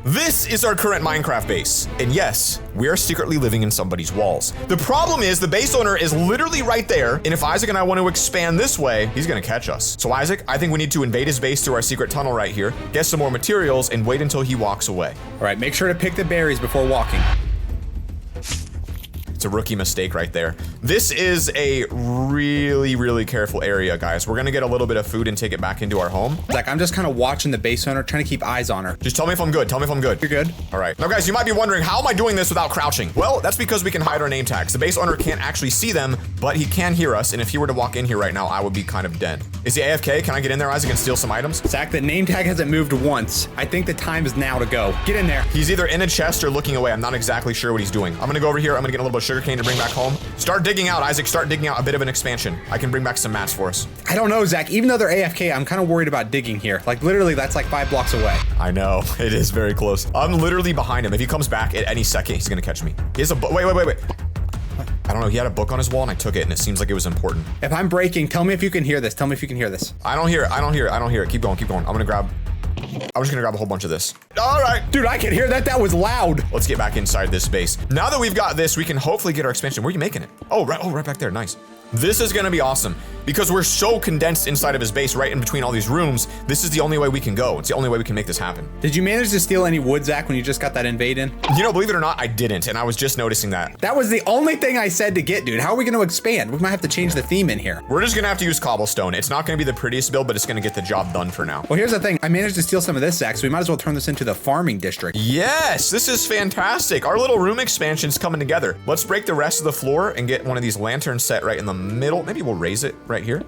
This is our current Minecraft base. And yes, we are secretly living in somebody's walls. The problem is the base owner is literally right there. And if Isaac and I want to expand this way, he's going to catch us. So Isaac, I think we need to invade his base through our secret tunnel right here, get some more materials, and wait until he walks away. All right, make sure to pick the berries before walking. It's a rookie mistake right there. This is a really careful area, guys. We're gonna get a little bit of food and take it back into our home. Zach, I'm just kind of watching the base owner, trying to keep eyes on her. Just tell me if I'm good. Tell me if I'm good. You're good. All right. Now, guys, you might be wondering, how am I doing this without crouching? Well, that's because we can hide our name tags. The base owner can't actually see them, but he can hear us. And if he were to walk in here right now, I would be kind of dead. Is he AFK? Can I get in there, Isaac, and steal some items? Zach, the name tag hasn't moved once. I think the time is now to go. Get in there. He's either in a chest or looking away. I'm not exactly sure what he's doing. I'm gonna go over here. I'm gonna get a little bit of sugarcane to bring back home. Start digging out, Isaac. Start digging out a bit of an expansion. I can bring back some mats for us. I don't know, Zach. Even though they're AFK, I'm kind of worried about digging here. Like, literally, that's like 5 blocks away. I know. It is very close. I'm literally behind him. If he comes back at any second, he's gonna catch me. He has a book. Wait. I don't know. He had a book on his wall and I took it and it seems like it was important. If I'm breaking, tell me if you can hear this. Tell me if you can hear this. I don't hear it. Keep going. I'm just gonna grab a whole bunch of this. All right. Dude, I can hear that. That was loud. Let's get back inside this base. Now that we've got this, we can hopefully get our expansion. Where are you making it? Oh, right back there. Nice. This is gonna be awesome because we're so condensed inside of his base, right in between all these rooms. This is the only way we can go. It's the only way we can make this happen. Did you manage to steal any wood, Zach, when you just got that invade in? You know, believe it or not, I didn't, and I was just noticing that. That was the only thing I said to get, dude. How are we gonna expand? We might have to change the theme in here. We're just gonna have to use cobblestone. It's not gonna be the prettiest build, but it's gonna get the job done for now. Well, here's the thing. I managed to steal some of this, Zach, so we might as well turn this into the farming district. Yes, this is fantastic. Our little room expansion's coming together. Let's break the rest of the floor and get one of these lanterns set right in the middle. Maybe we'll raise it right here.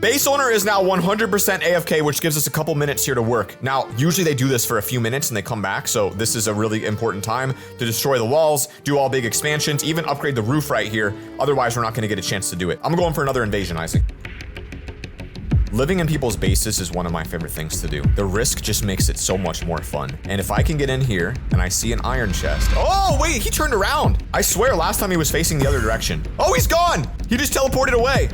Base owner is now 100% AFK, which gives us a couple minutes here to work. Now, usually they do this for a few minutes and they come back, so this is a really important time to destroy the walls, do all big expansions, even upgrade the roof right here. Otherwise, we're not gonna get a chance to do it. I'm going for another invasion, Isaac. Living in people's bases is one of my favorite things to do. The risk just makes it so much more fun. And if I can get in here and I see an iron chest. Oh, wait, he turned around. I swear last time he was facing the other direction. Oh, he's gone. He just teleported away.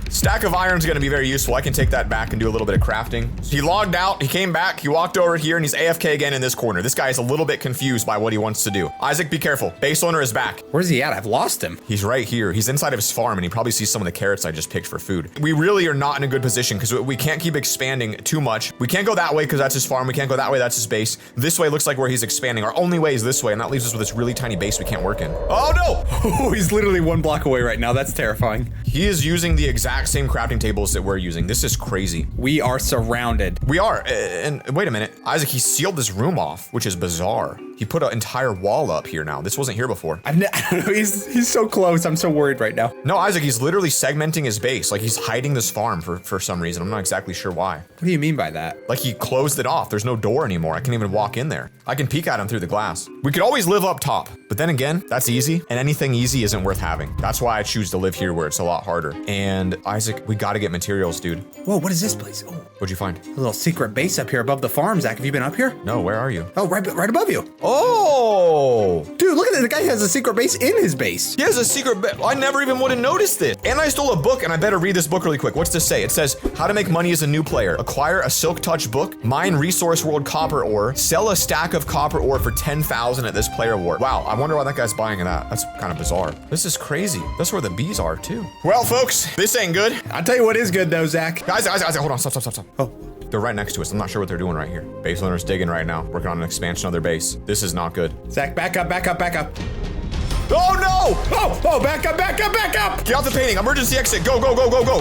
Stack of iron is going to be very useful. I can take that back and do a little bit of crafting. He logged out, he came back, he walked over here, and he's AFK again in this corner. This guy is a little bit confused by what he wants to do. Isaac, be careful. Base owner is back. Where's he at? I've lost him. He's right here. He's inside of his farm, and he probably sees some of the carrots I just picked for food. We really are not in a good position because we can't keep expanding too much. We can't go that way because that's his farm. We can't go that way. That's his base. This way looks like where he's expanding. Our only way is this way, and that leaves us with this really tiny base we can't work in. Oh, no! Oh, he's literally 1 block away right now. That's terrifying. He is using the exact same crafting tables that we're using. This is crazy. We are surrounded. We are. And wait a minute. Isaac, he sealed this room off, which is bizarre. He put an entire wall up here now. This wasn't here before. I don't know. He's so close. I'm so worried right now. No, Isaac, he's literally segmenting his base. Like he's hiding this farm for some reason. I'm not exactly sure why. What do you mean by that? Like he closed it off. There's no door anymore. I can't even walk in there. I can peek at him through the glass. We could always live up top, but then again, that's easy, and anything easy isn't worth having. That's why I choose to live here where it's a lot harder. And Isaac, we gotta get materials, dude. Whoa, what is this place? Oh, what'd you find? A little secret base up here above the farm, Zach. Have you been up here? No, where are you? Oh, right above you. Oh! Dude, look at that. The guy has a secret base in his base. He has a secret base. I never even would have noticed this. And I stole a book, and I better read this book really quick. What's this say? It says, how to make money as a new player. Acquire a Silk Touch book, mine Resource World copper ore, sell a stack of copper ore for 10,000 at this player war. Wow, I wonder why that guy's buying that. That's kind of bizarre. This is crazy. That's where the bees are too. Well, folks, this ain't good. I'll tell you what is good though, Zach. Guys, hold on, stop. Oh. They're right next to us. I'm not sure what they're doing right here. Base owner's digging right now, working on an expansion of their base. This is not good. Zach, back up. Oh no! Oh, back up. Get out the painting, emergency exit, go.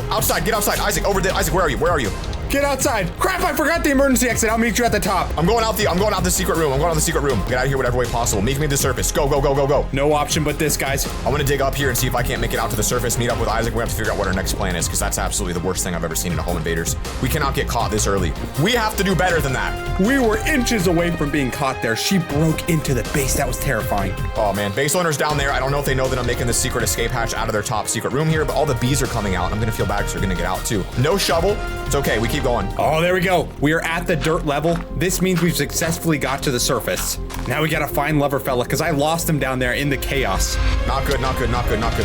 Outside, get outside. Isaac, over there. Isaac, where are you? Get outside. Crap, I forgot the emergency exit. I'll meet you at the top. I'm going out the secret room. Get out of here whatever way possible. Meet me at the surface. Go. No option but this, guys. I want to dig up here and see if I can't make it out to the surface, meet up with Isaac. We have to figure out what our next plan is because that's absolutely the worst thing I've ever seen in a Home Invaders. We cannot get caught this early. We have to do better than that. We were inches away from being caught there. She broke into the base. That was terrifying. Oh man, base owner's down there. I don't know if they know that I'm making this secret escape hatch out of their top secret room here, but all the bees are coming out. I'm gonna feel bad because they're gonna get out too. No shovel. It's okay, we keep going. Oh, there we go. We are at the dirt level. This means we've successfully got to the surface. Now we gotta find LoverFella because I lost him down there in the chaos. Not good. We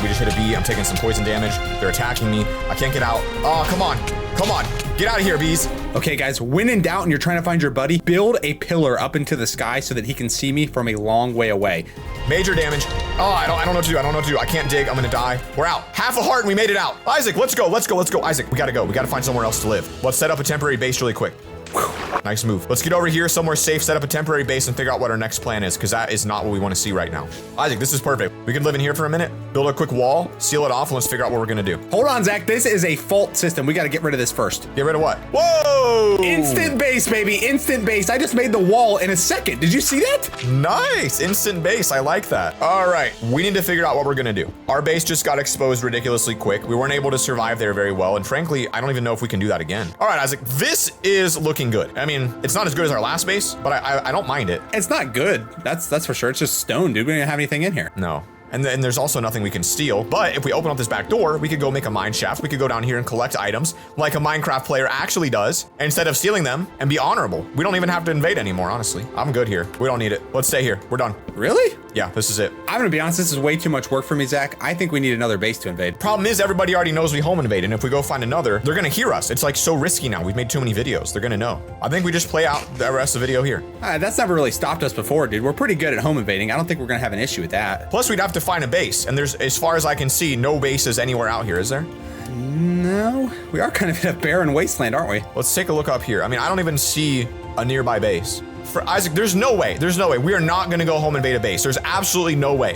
just hit a bee. I'm taking some poison damage. They're attacking me. I can't get out. Oh, come on. Come on, get out of here, bees. Okay, guys, when in doubt and you're trying to find your buddy, build a pillar up into the sky so that he can see me from a long way away. Major damage. Oh, I don't know what to do. I don't know what to do. I can't dig. I'm gonna die. We're out. Half a heart and we made it out. Isaac, let's go. Let's go. Let's go. Isaac, we gotta go. We gotta find somewhere else to live. Let's set up a temporary base really quick. Nice move. Let's get over here somewhere safe, set up a temporary base, and figure out what our next plan is, because that is not what we want to see right now. Isaac, this is perfect. We can live in here for a minute, build a quick wall, seal it off, and let's figure out what we're gonna do. Hold on, Zach. This is a fault system. We got to get rid of this first. Get rid of what? Whoa! Instant base, baby. Instant base. I just made the wall in a second. Did you see that? Nice. Instant base. I like that. All right. We need to figure out what we're gonna do. Our base just got exposed ridiculously quick. We weren't able to survive there very well, and frankly, I don't even know if we can do that again. All right, Isaac, this is looking good. I mean, it's not as good as our last base, but I don't mind it. It's not good. That's for sure. It's just stone, dude. We don't even have anything in here. No. And then there's also nothing we can steal. But if we open up this back door, we could go make a mine shaft. We could go down here and collect items like a Minecraft player actually does, instead of stealing them, and be honorable. We don't even have to invade anymore, honestly. I'm good here. We don't need it. Let's stay here. We're done. Really? Yeah, this is it. I'm gonna be honest, this is way too much work for me, Zach. I think we need another base to invade. Problem is, everybody already knows we home invade, and if we go find another, they're gonna hear us. It's like so risky now. We've made too many videos. They're gonna know. I think we just play out the rest of the video here. That's never really stopped us before, dude. We're pretty good at home invading. I don't think we're gonna have an issue with that. Plus, we'd have to find a base, and there's, as far as I can see, no bases anywhere out here, is there? No, we are kind of in a barren wasteland, aren't we? Let's take a look up here. I mean, I don't even see a nearby base. For Isaac, there's no way. There's no way. We are not gonna go home invade a base. There's absolutely no way.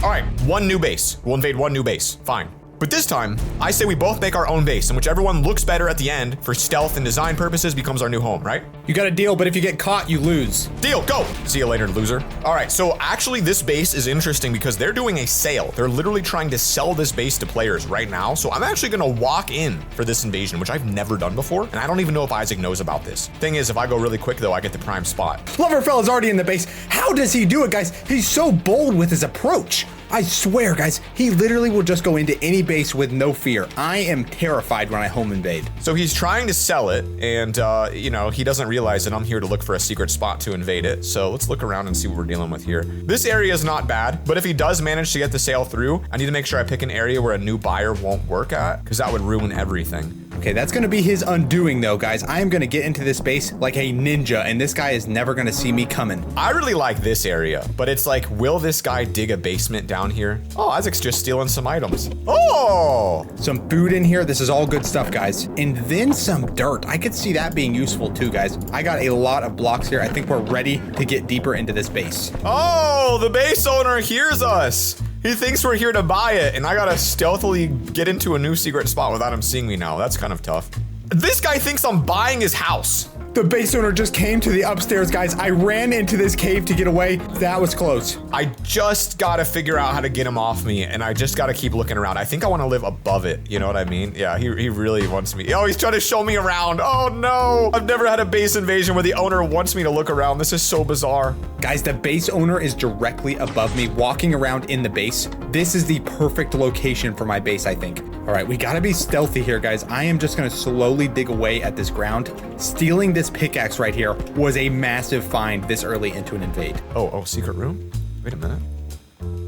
All right, one new base. We'll invade one new base. Fine. But this time, I say we both make our own base, and whichever one looks better at the end for stealth and design purposes becomes our new home, right? You got a deal, but if you get caught, you lose. Deal, go! See you later, loser. All right, so actually this base is interesting because they're doing a sale. They're literally trying to sell this base to players right now. So I'm actually gonna walk in for this invasion, which I've never done before. And I don't even know if Isaac knows about this. Thing is, if I go really quick though, I get the prime spot. LoverFella's already in the base. How does he do it, guys? He's so bold with his approach. I swear, guys, he literally will just go into any base with no fear. I am terrified when I home invade. So he's trying to sell it, and you know, he doesn't realize that I'm here to look for a secret spot to invade it. So let's look around and see what we're dealing with here. This area is not bad, but if he does manage to get the sale through, I need to make sure I pick an area where a new buyer won't work at, because that would ruin everything. Okay, that's gonna be his undoing though, guys. I am gonna get into this base like a ninja, and this guy is never gonna see me coming. I really like this area, but it's like, will this guy dig a basement down here? Oh, Isaac's just stealing some items. Oh! Some food in here. This is all good stuff, guys. And then some dirt. I could see that being useful too, guys. I got a lot of blocks here. I think we're ready to get deeper into this base. Oh, the base owner hears us. He thinks we're here to buy it, and I gotta stealthily get into a new secret spot without him seeing me now. That's kind of tough. This guy thinks I'm buying his house. The base owner just came to the upstairs, guys. I ran into this cave to get away. That was close. I just gotta figure out how to get him off me, and I just gotta keep looking around. I think I wanna live above it, you know what I mean? Yeah, he really wants me. Oh, he's trying to show me around. Oh no, I've never had a base invasion where the owner wants me to look around. This is so bizarre. Guys, the base owner is directly above me, walking around in the base. This is the perfect location for my base, I think. All right, we gotta be stealthy here, guys. I am just gonna slowly dig away at this ground. Stealing this pickaxe right here was a massive find this early into an invade. Oh, secret room? Wait a minute.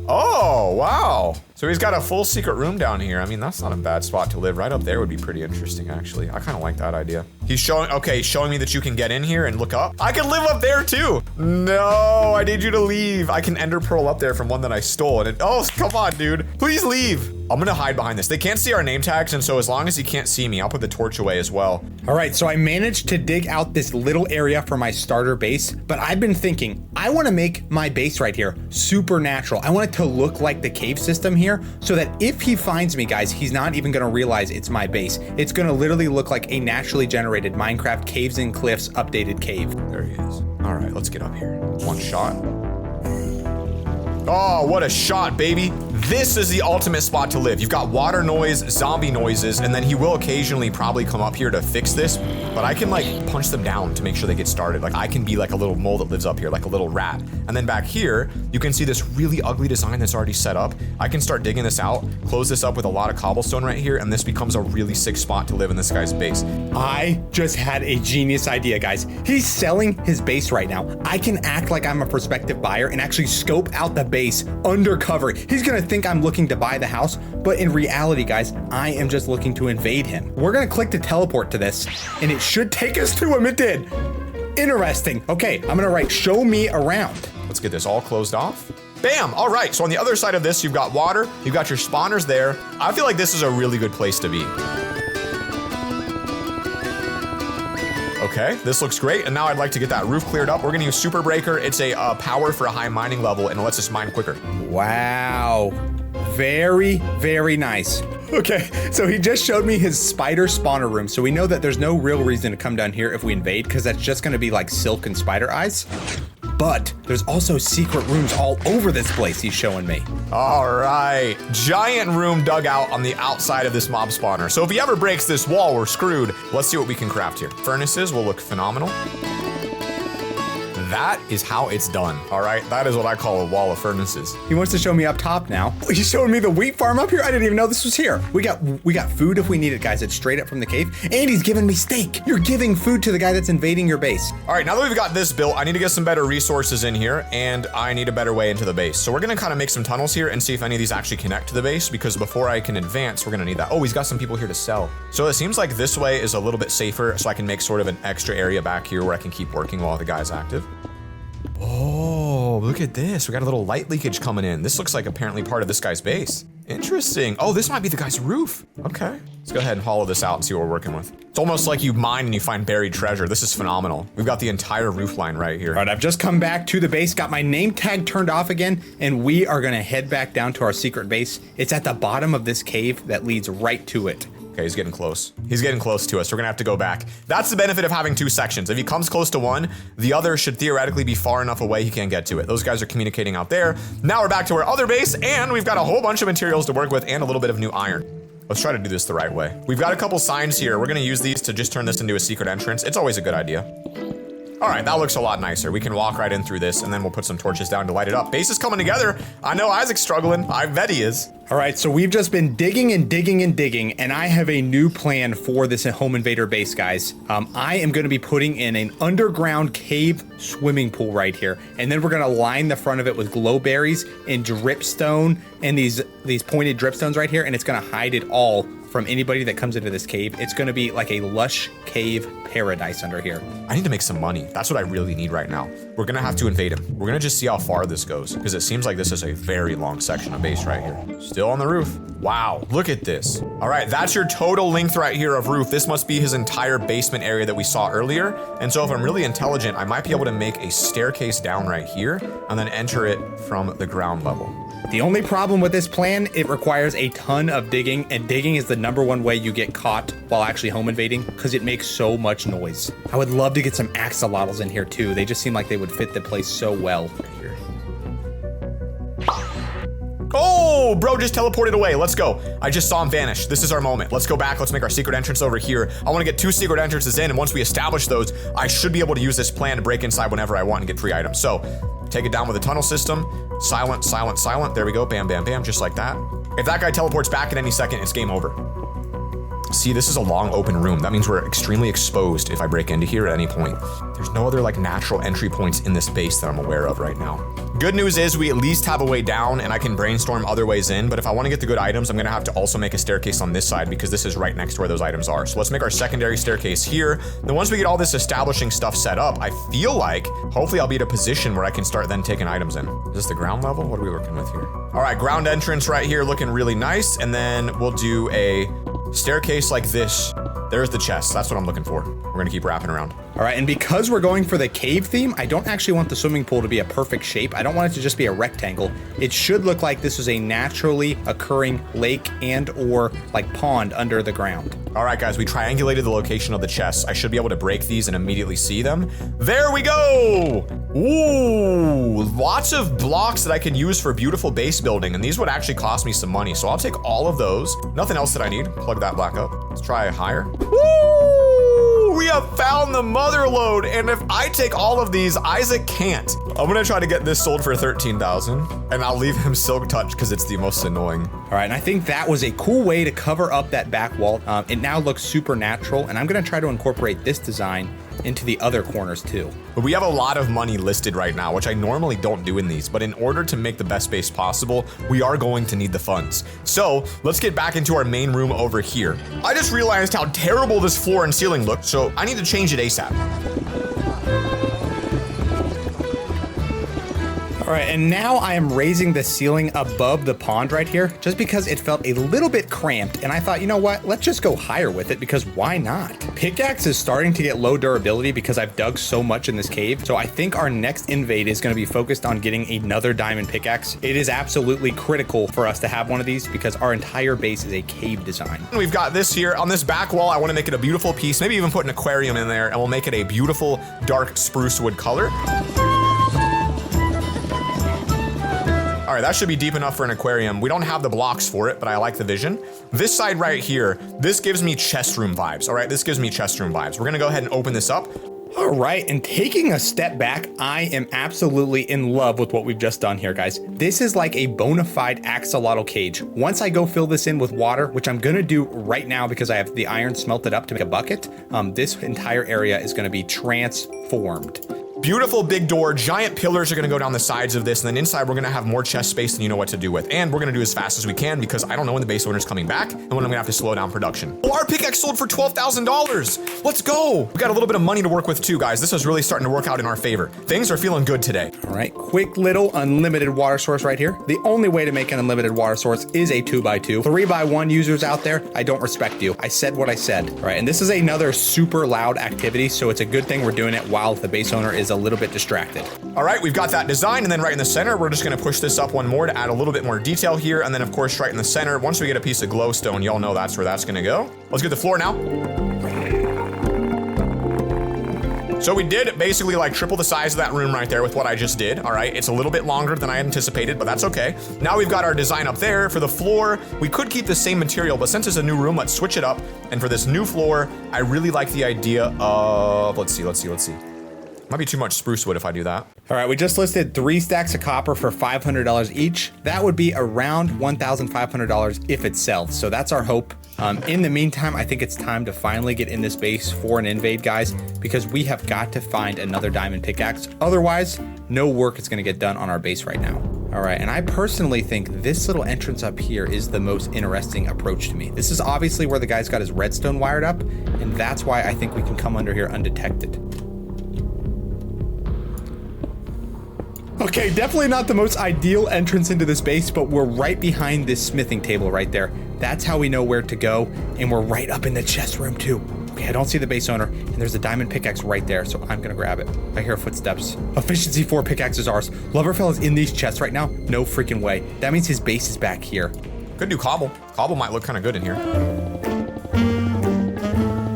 Oh, wow. So he's got a full secret room down here. I mean, that's not a bad spot to live. Right up there would be pretty interesting, actually. I kind of like that idea. He's showing me that you can get in here and look up. I can live up there too. No, I need you to leave. I can ender pearl up there from one that I stole. And oh, come on, dude. Please leave. I'm gonna hide behind this. They can't see our name tags, and so as long as he can't see me, I'll put the torch away as well. All right, so I managed to dig out this little area for my starter base, but I've been thinking, I wanna make my base right here supernatural. I want it to look like the cave system here, so that if he finds me, guys, he's not even gonna realize it's my base. It's gonna literally look like a naturally generated Minecraft Caves and Cliffs updated cave. There he is. All right, let's get up here. One shot. Oh, what a shot, baby. This is the ultimate spot to live. You've got water noise, zombie noises, and then he will occasionally probably come up here to fix this, but I can like punch them down to make sure they get started. Like I can be like a little mole that lives up here, like a little rat. And then back here, you can see this really ugly design that's already set up. I can start digging this out, close this up with a lot of cobblestone right here, and this becomes a really sick spot to live in this guy's base. I just had a genius idea, guys. He's selling his base right now. I can act like I'm a prospective buyer and actually scope out the base undercover. He's gonna think I'm looking to buy the house, but in reality, guys, I am just looking to invade him. We're gonna click to teleport to this, and it should take us to him. It did. Interesting. Okay, I'm gonna write show me around. Let's get this all closed off. Bam! All right, so on the other side of this, you've got water, you've got your spawners there. I feel like this is a really good place to be. Okay, this looks great, and now I'd like to get that roof cleared up. We're gonna use Super Breaker. It's a power for a high mining level, and it lets us mine quicker. Wow. Very, very nice. Okay, so he just showed me his spider spawner room, so we know that there's no real reason to come down here if we invade, because that's just gonna be like silk and spider eyes. But there's also secret rooms all over this place he's showing me. All right, giant room dug out on the outside of this mob spawner. So if he ever breaks this wall, we're screwed. Let's see what we can craft here. Furnaces will look phenomenal. That is how it's done, all right? That is what I call a wall of furnaces. He wants to show me up top now. He's showing me the wheat farm up here. I didn't even know this was here. We got food if we need it, guys. It's straight up from the cave. And he's giving me steak. You're giving food to the guy that's invading your base. All right, now that we've got this built, I need to get some better resources in here, and I need a better way into the base. So we're gonna kind of make some tunnels here and see if any of these actually connect to the base, because before I can advance, we're gonna need that. Oh, he's got some people here to sell. So it seems like this way is a little bit safer, so I can make sort of an extra area back here where I can keep working while the guy's active. Oh, look at this. We got a little light leakage coming in. This looks like apparently part of this guy's base. Interesting. Oh, this might be the guy's roof. Okay. Let's go ahead and hollow this out and see what we're working with. It's almost like you mine and you find buried treasure. This is phenomenal. We've got the entire roof line right here. All right, I've just come back to the base, got my name tag turned off again, and we are gonna head back down to our secret base. It's at the bottom of this cave that leads right to it. Okay, he's getting close. He's getting close to us. We're gonna have to go back. That's the benefit of having two sections. If he comes close to one, the other should theoretically be far enough away he can't get to it. Those guys are communicating out there. Now we're back to our other base, and we've got a whole bunch of materials to work with and a little bit of new iron. Let's try to do this the right way. We've got a couple signs here. We're gonna use these to just turn this into a secret entrance. It's always a good idea. All right, that looks a lot nicer. We can walk right in through this, and then we'll put some torches down to light it up. Base is coming together. I know Isaac's struggling. I bet he is. All right, so we've just been digging and digging and digging, and I have a new plan for this home invader base, guys. I am gonna be putting in an underground cave swimming pool right here, and then we're gonna line the front of it with glowberries and dripstone and these pointed dripstones right here, and it's gonna hide it all from anybody that comes into this cave. It's gonna be like a lush cave paradise under here. I need to make some money. That's what I really need right now. We're gonna have to invade him. We're gonna just see how far this goes, because it seems like this is a very long section of base right here. Still on the roof. Wow, look at this. All right, that's your total length right here of roof. This must be his entire basement area that we saw earlier. And so if I'm really intelligent, I might be able to make a staircase down right here and then enter it from the ground level. The only problem with this plan, it requires a ton of digging, and digging is the #1 way you get caught while actually home invading, because it makes so much noise. I would love to get some axolotls in here too. They just seem like they would fit the place so well. Right here. Oh, bro just teleported away. Let's go. I just saw him vanish. This is our moment. Let's go back. Let's make our secret entrance over here. I want to get 2 secret entrances in, and once we establish those, I should be able to use this plan to break inside whenever I want and get free items. So take it down with a tunnel system. Silent, silent, silent. There we go. Bam, bam, bam. Just like that. If that guy teleports back at any second, it's game over. See, this is a long open room. That means we're extremely exposed if I break into here at any point. There's no other like natural entry points in this base that I'm aware of right now. Good news is we at least have a way down, and I can brainstorm other ways in, but if I want to get the good items, I'm gonna have to also make a staircase on this side, because this is right next to where those items are. So let's make our secondary staircase here. Then once we get all this establishing stuff set up, I feel like hopefully I'll be at a position where I can start then taking items in. Is this the ground level? What are we working with here? All right, ground entrance right here looking really nice, and then we'll do a staircase like this. There's the chest. That's what I'm looking for. We're gonna keep wrapping around. All right, and because we're going for the cave theme, I don't actually want the swimming pool to be a perfect shape. I don't want it to just be a rectangle. It should look like this is a naturally occurring lake and or like pond under the ground. All right, guys, we triangulated the location of the chests. I should be able to break these and immediately see them. There we go. Ooh, lots of blocks that I can use for beautiful base building, and these would actually cost me some money. So I'll take all of those. Nothing else that I need. Plug that back up. Let's try higher. Woo! We have found the mother lode, and if I take all of these, Isaac can't. I'm gonna try to get this sold for 13,000, and I'll leave him silk touch because it's the most annoying. All right, and I think that was a cool way to cover up that back wall. It now looks super natural, and I'm gonna try to incorporate this design into the other corners too. But we have a lot of money listed right now, which I normally don't do in these, but in order to make the best base possible, we are going to need the funds. So let's get back into our main room over here. I just realized how terrible this floor and ceiling looked, so I need to change it ASAP. All right, and now I am raising the ceiling above the pond right here, just because it felt a little bit cramped, and I thought, you know what, let's just go higher with it, because why not? Pickaxe is starting to get low durability because I've dug so much in this cave, so I think our next invade is gonna be focused on getting another diamond pickaxe. It is absolutely critical for us to have one of these because our entire base is a cave design. We've got this here on this back wall. I wanna make it a beautiful piece, maybe even put an aquarium in there, and we'll make it a beautiful dark spruce wood color. All right, that should be deep enough for an aquarium. We don't have the blocks for it, but I like the vision. This side right here, this gives me chest room vibes. All right, this gives me chest room vibes. We're gonna go ahead and open this up. All right, and taking a step back, I am absolutely in love with what we've just done here, guys. This is like a bona fide axolotl cage. Once I go fill this in with water, which I'm gonna do right now because I have the iron smelted up to make a bucket, this entire area is gonna be transformed. Beautiful big door, giant pillars are gonna go down the sides of this, and then inside we're gonna have more chest space than you know what to do with. And we're gonna do as fast as we can because I don't know when the base owner's coming back and when I'm gonna have to slow down production. Oh, our pickaxe sold for $12,000. Let's go. We got a little bit of money to work with too, guys. This is really starting to work out in our favor. Things are feeling good today. All right, quick little unlimited water source right here. The only way to make an unlimited water source is a 2x2. 3x1 users out there, I don't respect you. I said what I said. All right, and this is another super loud activity, so it's a good thing we're doing it while the base owner is a little bit distracted. All right, we've got that design, and then right in the center, we're just gonna push this up one more to add a little bit more detail here, and then of course right in the center, once we get a piece of glowstone, y'all know that's where that's gonna go. Let's get the floor now. So we did basically like triple the size of that room right there with what I just did. All right, it's a little bit longer than I anticipated, but that's okay. Now we've got our design up there. For the floor, we could keep the same material, but since it's a new room, let's switch it up. And for this new floor, I really like the idea of, let's see. Might be too much spruce wood if I do that. All right, we just listed 3 stacks of copper for $500 each. That would be around $1,500 if it sells. So that's our hope. In the meantime, I think it's time to finally get in this base for an invade, guys, because we have got to find another diamond pickaxe. Otherwise, no work is gonna get done on our base right now. All right, and I personally think this little entrance up here is the most interesting approach to me. This is obviously where the guy's got his redstone wired up, and that's why I think we can come under here undetected. Okay, definitely not the most ideal entrance into this base, but we're right behind this smithing table right there. That's how we know where to go, and we're right up in the chest room too. Okay, I don't see the base owner, and there's a diamond pickaxe right there, so I'm gonna grab it. I hear footsteps. Efficiency 4 pickaxe is ours. LoverFella's in these chests right now? No freaking way. That means his base is back here. Could do cobble. Cobble might look kind of good in here.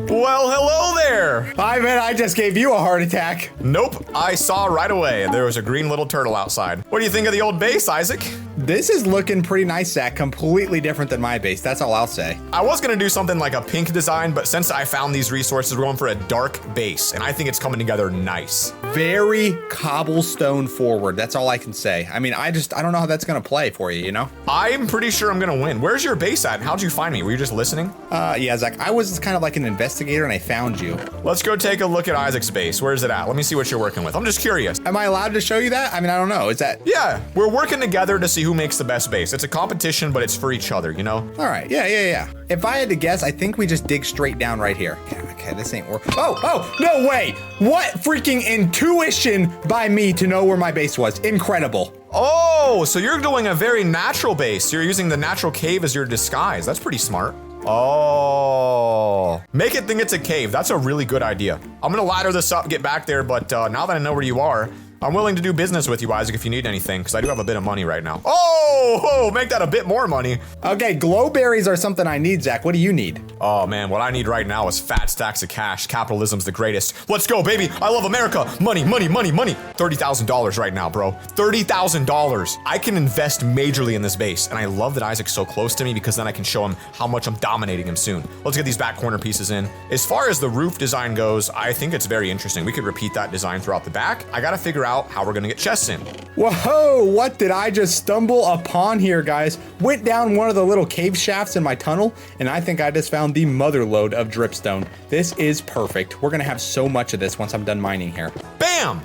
Well, hello there. I bet I just gave you a heart attack. Nope, I saw right away. There was a green little turtle outside. What do you think of the old base, Isaac? This is looking pretty nice, Zach. Completely different than my base. That's all I'll say. I was gonna do something like a pink design, but since I found these resources, we're going for a dark base, and I think it's coming together nice. Very cobblestone forward. That's all I can say. I mean, I don't know how that's gonna play for you, you know? I'm pretty sure I'm gonna win. Where's your base at? How'd you find me? Were you just listening? Yeah, Zach, I was kind of like an investigator and I found you. Let's go take a look at Isaac's base. Where's it at? Let me see what you're working with. I'm just curious. Am I allowed to show you that? I mean, I don't know. Is that? Yeah, we're working together to see who makes the best base. It's a competition, but it's for each other, you know? All right, yeah. If I had to guess, I think we just dig straight down right here. Okay, this ain't work. Oh, no way. What freaking intuition by me to know where my base was. Incredible. Oh, so you're doing a very natural base. You're using the natural cave as your disguise. That's pretty smart. Oh, make it think it's a cave. That's a really good idea. I'm gonna ladder this up, get back there, but now that I know where you are, I'm willing to do business with you, Isaac, if you need anything, because I do have a bit of money right now. Oh, make that a bit more money. Okay, glow berries are something I need, Zach. What do you need? Oh man, what I need right now is fat stacks of cash. Capitalism's the greatest. Let's go, baby. I love America. Money, money, money, money. $30,000 right now, bro. $30,000. I can invest majorly in this base, and I love that Isaac's so close to me because then I can show him how much I'm dominating him soon. Let's get these back corner pieces in. As far as the roof design goes, I think it's very interesting. We could repeat that design throughout the back. I gotta figure out how we're gonna get chests in. Whoa, what did I just stumble upon here, guys? Went down one of the little cave shafts in my tunnel, and I think I just found the mother lode of dripstone. This is perfect. We're gonna have so much of this once I'm done mining here. Bam!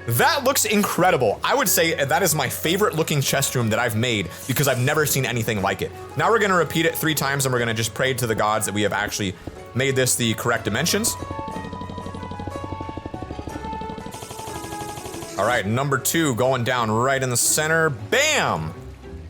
That looks incredible. I would say that is my favorite looking chest room that I've made because I've never seen anything like it. Now we're gonna repeat it 3 times and we're gonna just pray to the gods that we have actually made this the correct dimensions. All right, number 2 going down right in the center. Bam!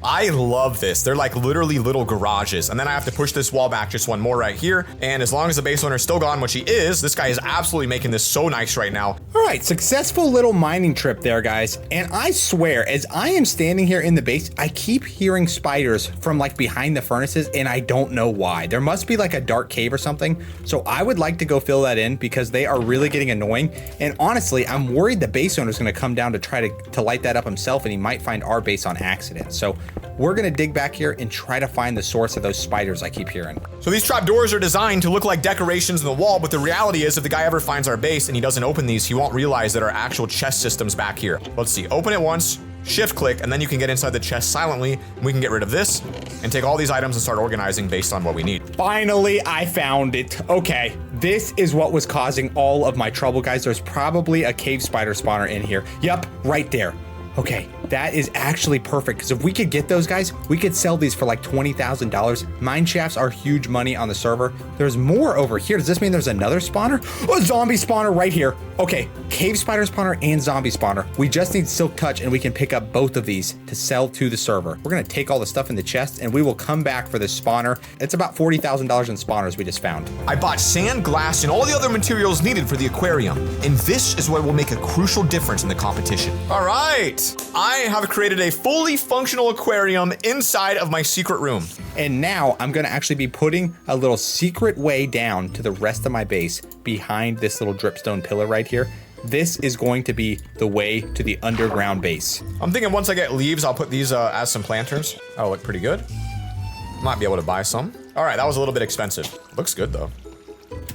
I love this. They're like literally little garages. And then I have to push this wall back just one more right here. And as long as the base owner is still gone, which he is, this guy is absolutely making this so nice right now. All right, successful little mining trip there, guys. And I swear, as I am standing here in the base, I keep hearing spiders from like behind the furnaces, and I don't know why. There must be like a dark cave or something. So I would like to go fill that in because they are really getting annoying. And honestly, I'm worried the base owner is going to come down to try to light that up himself, and he might find our base on accident. So we're gonna dig back here and try to find the source of those spiders I keep hearing. So these trapdoors are designed to look like decorations in the wall, but the reality is if the guy ever finds our base and he doesn't open these, he won't realize that our actual chest system's back here. Let's see, open it once, shift click, and then you can get inside the chest silently, and we can get rid of this and take all these items and start organizing based on what we need. Finally, I found it. Okay, this is what was causing all of my trouble, guys. There's probably a cave spider spawner in here. Yep, right there. Okay, that is actually perfect because if we could get those guys, we could sell these for like $20,000. Mine shafts are huge money on the server. There's more over here. Does this mean there's another spawner? Oh, zombie spawner right here. Okay, cave spider spawner and zombie spawner. We just need silk touch and we can pick up both of these to sell to the server. We're gonna take all the stuff in the chest and we will come back for this spawner. It's about $40,000 in spawners we just found. I bought sand, glass, and all the other materials needed for the aquarium. And this is what will make a crucial difference in the competition. All right. I have created a fully functional aquarium inside of my secret room. And now I'm gonna actually be putting a little secret way down to the rest of my base behind this little dripstone pillar right here. This is going to be the way to the underground base. I'm thinking once I get leaves, I'll put these as some planters. That'll look pretty good. Might be able to buy some. All right, that was a little bit expensive. Looks good though.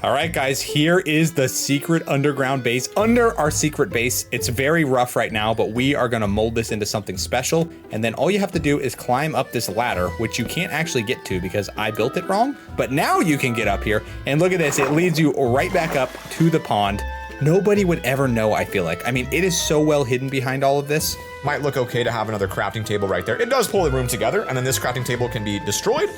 All right, guys, here is the secret underground base under our secret base. It's very rough right now, but we are gonna mold this into something special. And then all you have to do is climb up this ladder, which you can't actually get to because I built it wrong. But now you can get up here and look at this. It leads you right back up to the pond. Nobody would ever know, I feel like. I mean, it is so well hidden behind all of this. Might look okay to have another crafting table right there. It does pull the room together, and then this crafting table can be destroyed.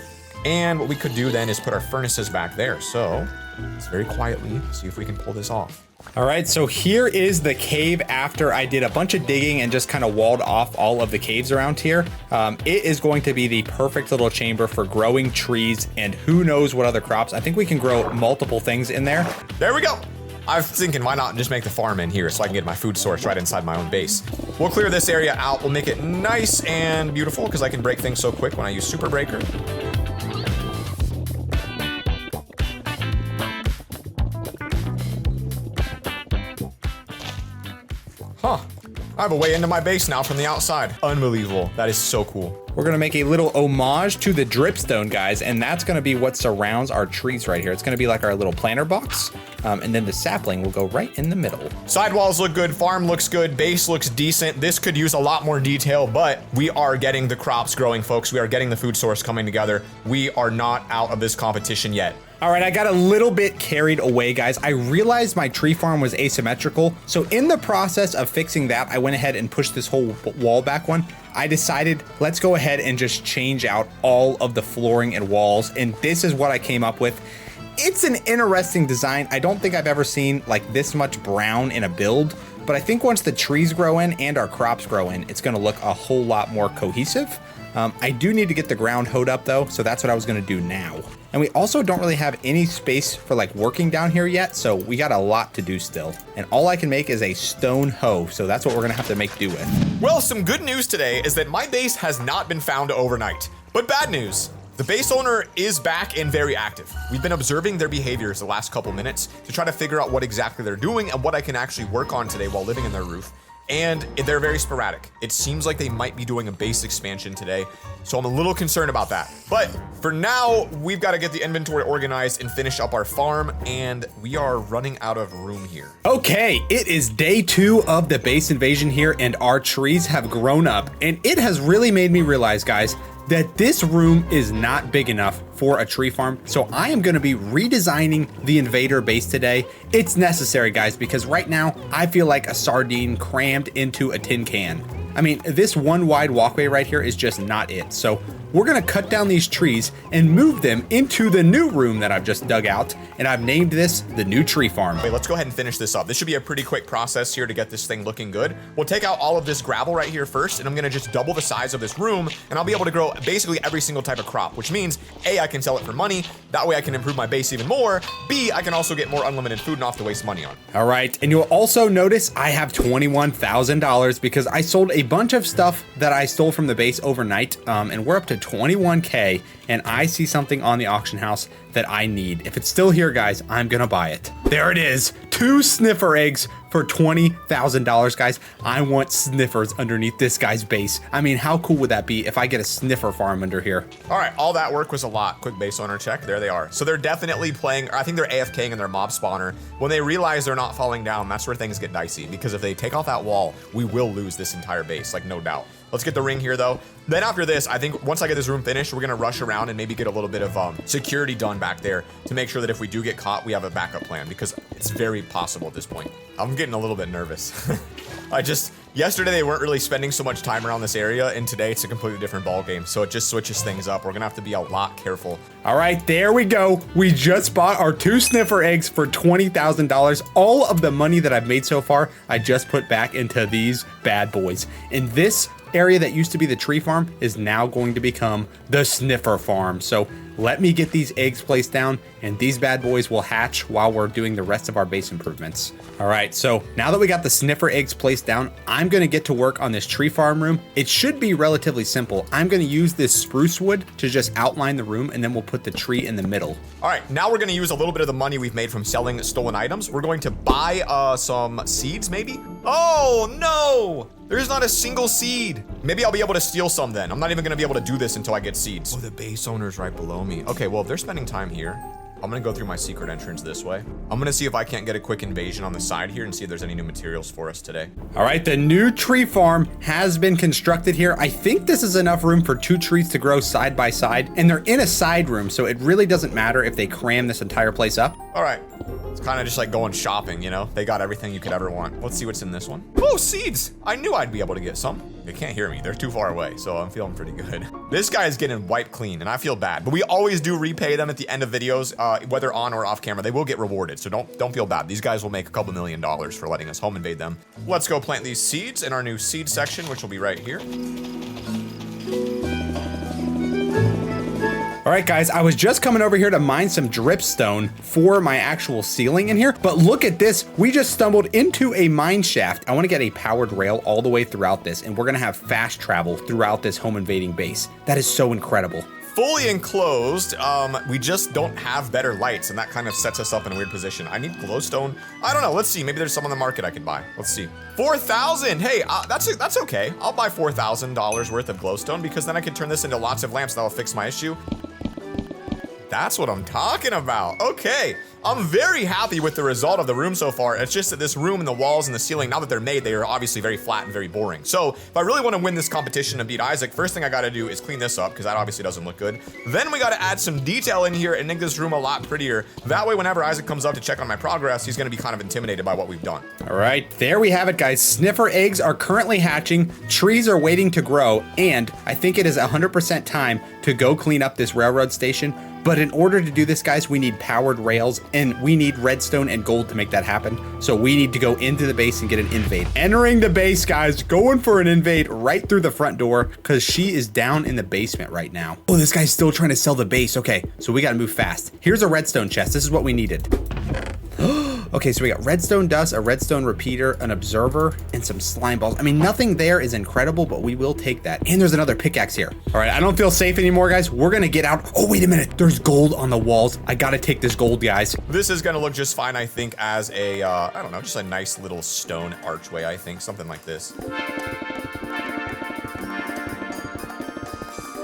And what we could do then is put our furnaces back there. So let's very quietly see if we can pull this off. All right, so here is the cave after I did a bunch of digging and just kind of walled off all of the caves around here. It is going to be the perfect little chamber for growing trees and who knows what other crops. I think we can grow multiple things in there. There we go. I was thinking, why not just make the farm in here so I can get my food source right inside my own base. We'll clear this area out. We'll make it nice and beautiful because I can break things so quick when I use Super Breaker. Huh. I have a way into my base now from the outside. Unbelievable. That is so cool. We're gonna make a little homage to the dripstone, guys, and that's gonna be what surrounds our trees right here. It's gonna be like our little planter box, and then the sapling will go right in the middle. Sidewalls look good, farm looks good, base looks decent. This could use a lot more detail, but we are getting the crops growing, folks. We are getting the food source coming together. We are not out of this competition yet. All right, I got a little bit carried away, guys. I realized my tree farm was asymmetrical. So in the process of fixing that, I went ahead and pushed this whole wall back one. I decided, let's go ahead and just change out all of the flooring and walls. And this is what I came up with. It's an interesting design. I don't think I've ever seen like this much brown in a build, but I think once the trees grow in and our crops grow in, it's gonna look a whole lot more cohesive. I do need to get the ground hoed up though, so that's what I was gonna do now. And we also don't really have any space for like working down here yet, so we got a lot to do still. And all I can make is a stone hoe, so that's what we're gonna have to make do with. Well, some good news today is that my base has not been found overnight. But bad news, the base owner is back and very active. We've been observing their behaviors the last couple minutes to try to figure out what exactly they're doing and what I can actually work on today while living in their roof. And they're very sporadic. It seems like they might be doing a base expansion today, so I'm a little concerned about that. But for now, we've got to get the inventory organized and finish up our farm, and we are running out of room here. Okay, it is day 2 of the base invasion here, and our trees have grown up, and it has really made me realize, guys, that this room is not big enough for a tree farm. So I am gonna be redesigning the invader base today. It's necessary, guys, because right now I feel like a sardine crammed into a tin can. I mean, this one wide walkway right here is just not it. So we're gonna cut down these trees and move them into the new room that I've just dug out. And I've named this the new tree farm. Wait, let's go ahead and finish this up. This should be a pretty quick process here to get this thing looking good. We'll take out all of this gravel right here first, and I'm gonna just double the size of this room, and I'll be able to grow basically every single type of crop, which means A, I can sell it for money. That way I can improve my base even more. B, I can also get more unlimited food and not have to waste money on. All right, and you'll also notice I have $21,000 because I sold a bunch of stuff that I stole from the base overnight, and we're up to 21K, and I see something on the auction house that I need. If it's still here, guys, I'm gonna buy it. There it is, 2 sniffer eggs for $20,000, guys. I want sniffers underneath this guy's base. I mean, how cool would that be if I get a sniffer farm under here? All right, all that work was a lot. Quick base owner check, there they are. So they're definitely playing, I think they're AFKing in their mob spawner. When they realize they're not falling down, that's where things get dicey, because if they take off that wall, we will lose this entire base, like no doubt. Let's get the ring here though. Then after this, I think once I get this room finished, we're gonna rush around and maybe get a little bit of security done back there to make sure that if we do get caught, we have a backup plan, because it's very possible at this point. I'm getting a little bit nervous. Yesterday they weren't really spending so much time around this area, and today it's a completely different ball game, so it just switches things up. We're gonna have to be a lot careful. All right, there we go. We just bought our 2 sniffer eggs for $20,000. All of the money that I've made so far, I just put back into these bad boys. And this area that used to be the tree farm is now going to become the sniffer farm. So let me get these eggs placed down, and these bad boys will hatch while we're doing the rest of our base improvements. All right, so now that we got the sniffer eggs placed down, I'm gonna get to work on this tree farm room. It should be relatively simple. I'm gonna use this spruce wood to just outline the room, and then we'll put the tree in the middle. All right, now we're gonna use a little bit of the money we've made from selling stolen items. We're going to buy some seeds, maybe? Oh, no! There's not a single seed. Maybe I'll be able to steal some then. I'm not even gonna be able to do this until I get seeds. Oh, the base owner's right below me. Okay, well, if they're spending time here, I'm gonna go through my secret entrance this way. I'm gonna see if I can't get a quick invasion on the side here and see if there's any new materials for us today. All right, the new tree farm has been constructed here. I think this is enough room for 2 trees to grow side by side, and they're in a side room, so it really doesn't matter if they cram this entire place up. All right, it's kind of just like going shopping, you know? They got everything you could ever want. Let's see what's in this one. Oh, seeds! I knew I'd be able to get some. They can't hear me, they're too far away, so I'm feeling pretty good. This guy is getting wiped clean, and I feel bad, but we always do repay them at the end of videos, whether on or off camera. They will get rewarded, so don't feel bad. These guys will make a couple $1 million for letting us home invade them. Let's go plant these seeds in our new seed section, which will be right here. All right, guys, I was just coming over here to mine some dripstone for my actual ceiling in here, but look at this. We just stumbled into a mine shaft. I want to get a powered rail all the way throughout this, and we're going to have fast travel throughout this home invading base. That is so incredible. Fully enclosed, we just don't have better lights, and that kind of sets us up in a weird position. I need glowstone. I don't know, let's see, maybe there's some on the market I could buy. Let's see. 4,000, hey, that's okay. I'll buy $4,000 worth of glowstone, because then I can turn this into lots of lamps. That'll fix my issue. That's what I'm talking about. Okay, I'm very happy with the result of the room so far. It's just that this room and the walls and the ceiling, now that they're made, they are obviously very flat and very boring. So if I really want to win this competition and beat Isaac, first thing I got to do is clean this up, because that obviously doesn't look good. Then we got to add some detail in here and make this room a lot prettier. That way, whenever Isaac comes up to check on my progress, he's going to be kind of intimidated by what we've done. All right, there we have it, guys. Sniffer eggs are currently hatching. Trees are waiting to grow, and I think it is 100% time to go clean up this railroad station. But in order to do this, guys, we need powered rails and we need redstone and gold to make that happen. So we need to go into the base and get an invade. Entering the base, guys, going for an invade right through the front door because she is down in the basement right now. Oh, this guy's still trying to sell the base. Okay, so we got to move fast. Here's a redstone chest. This is what we needed. Okay, so we got redstone dust, a redstone repeater, an observer, and some slime balls. I mean, nothing there is incredible, but we will take that. And there's another pickaxe here. All right, I don't feel safe anymore, guys. We're gonna get out. Oh, wait a minute. There's gold on the walls. I gotta take this gold, guys. This is gonna look just fine, I think, as a, I don't know, just a nice little stone archway, I think. Something like this.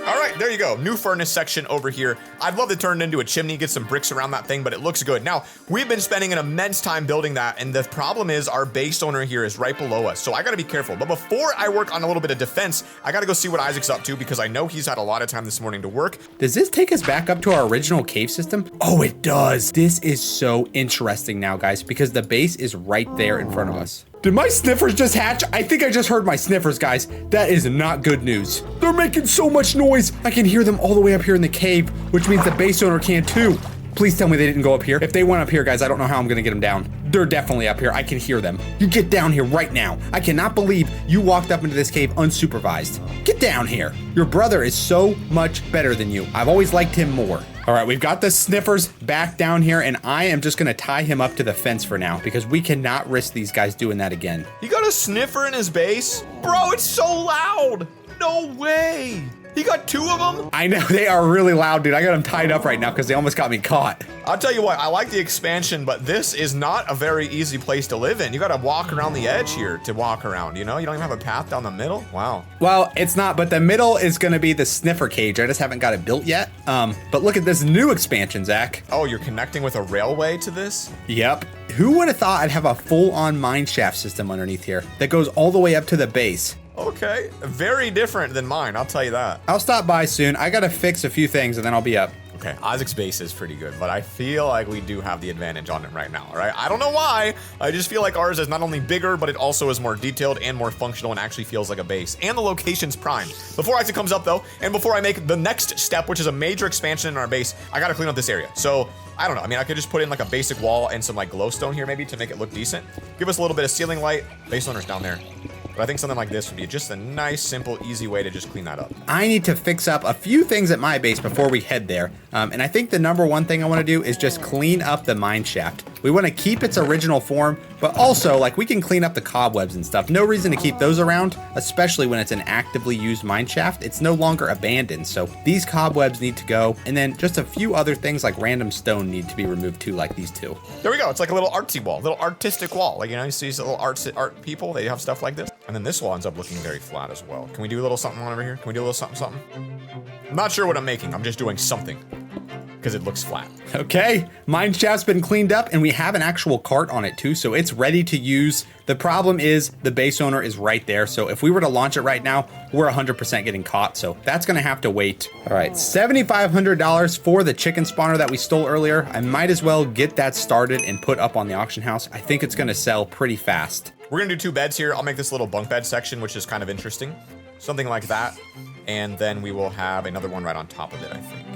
All right, there you go. New furnace section over here. I'd love to turn it into a chimney, get some bricks around that thing, but it looks good. Now, we've been spending an immense time building that, and the problem is our base owner here is right below us, so I gotta be careful. But before I work on a little bit of defense, I gotta go see what Isaac's up to because I know he's had a lot of time this morning to work. Does this take us back up to our original cave system? Oh, it does. This is so interesting now, guys, because the base is right there in front of us. Did my sniffers just hatch? I think I just heard my sniffers, guys. That is not good news. They're making so much noise. I can hear them all the way up here in the cave, which means the base owner can too. Please tell me they didn't go up here. If they went up here, guys, I don't know how I'm gonna get them down. They're definitely up here. I can hear them. You get down here right now. I cannot believe you walked up into this cave unsupervised. Get down here. Your brother is so much better than you. I've always liked him more. All right, we've got the sniffers back down here, and I am just gonna tie him up to the fence for now because we cannot risk these guys doing that again. He got a sniffer in his base? Bro, it's so loud. No way. He got two of them? I know, they are really loud, dude. I got them tied up right now because they almost got me caught. I'll tell you what, I like the expansion, but this is not a very easy place to live in. You gotta walk around the edge here to walk around, you know? You don't even have a path down the middle? Wow. Well, it's not, but the middle is gonna be the sniffer cage. I just haven't got it built yet. But look at this new expansion, Zach. Oh, you're connecting with a railway to this? Yep. Who would have thought I'd have a full-on mine shaft system underneath here that goes all the way up to the base? Okay, very different than mine, I'll tell you that. I'll stop by soon. I gotta fix a few things and then I'll be up. Okay, Isaac's base is pretty good, but I feel like we do have the advantage on it right now, all right? I don't know why. I just feel like ours is not only bigger, but it also is more detailed and more functional and actually feels like a base. And the location's prime. Before Isaac comes up, though, and before I make the next step, which is a major expansion in our base, I gotta clean up this area. So, I don't know. I mean, I could just put in like a basic wall and some like glowstone here maybe to make it look decent. Give us a little bit of ceiling light. Base owner's down there. But I think something like this would be just a nice, simple, easy way to just clean that up. I need to fix up a few things at my base before we head there. And I think the number one thing I want to do is just clean up the mine shaft. We want to keep its original form, but also like we can clean up the cobwebs and stuff. No reason to keep those around, especially when it's an actively used mine shaft. It's no longer abandoned. So these cobwebs need to go. And then just a few other things like random stone need to be removed too, like these two. There we go. It's like a little artsy wall, little artistic wall. Like, you know, you see these little art people, they have stuff like this. And then this wall ends up looking very flat as well. Can we do a little something over here? Can we do a little something? I'm not sure what I'm making. I'm just doing something because it looks flat. Okay, mine shaft's been cleaned up and we have an actual cart on it too, so it's ready to use. The problem is the base owner is right there, so if we were to launch it right now, we're 100% getting caught, so that's gonna have to wait. All right, $7,500 for the chicken spawner that we stole earlier. I might as well get that started and put up on the auction house. I think it's gonna sell pretty fast. We're gonna do 2 beds here. I'll make this little bunk bed section, which is kind of interesting. Something like that. And then we will have another one right on top of it, I think.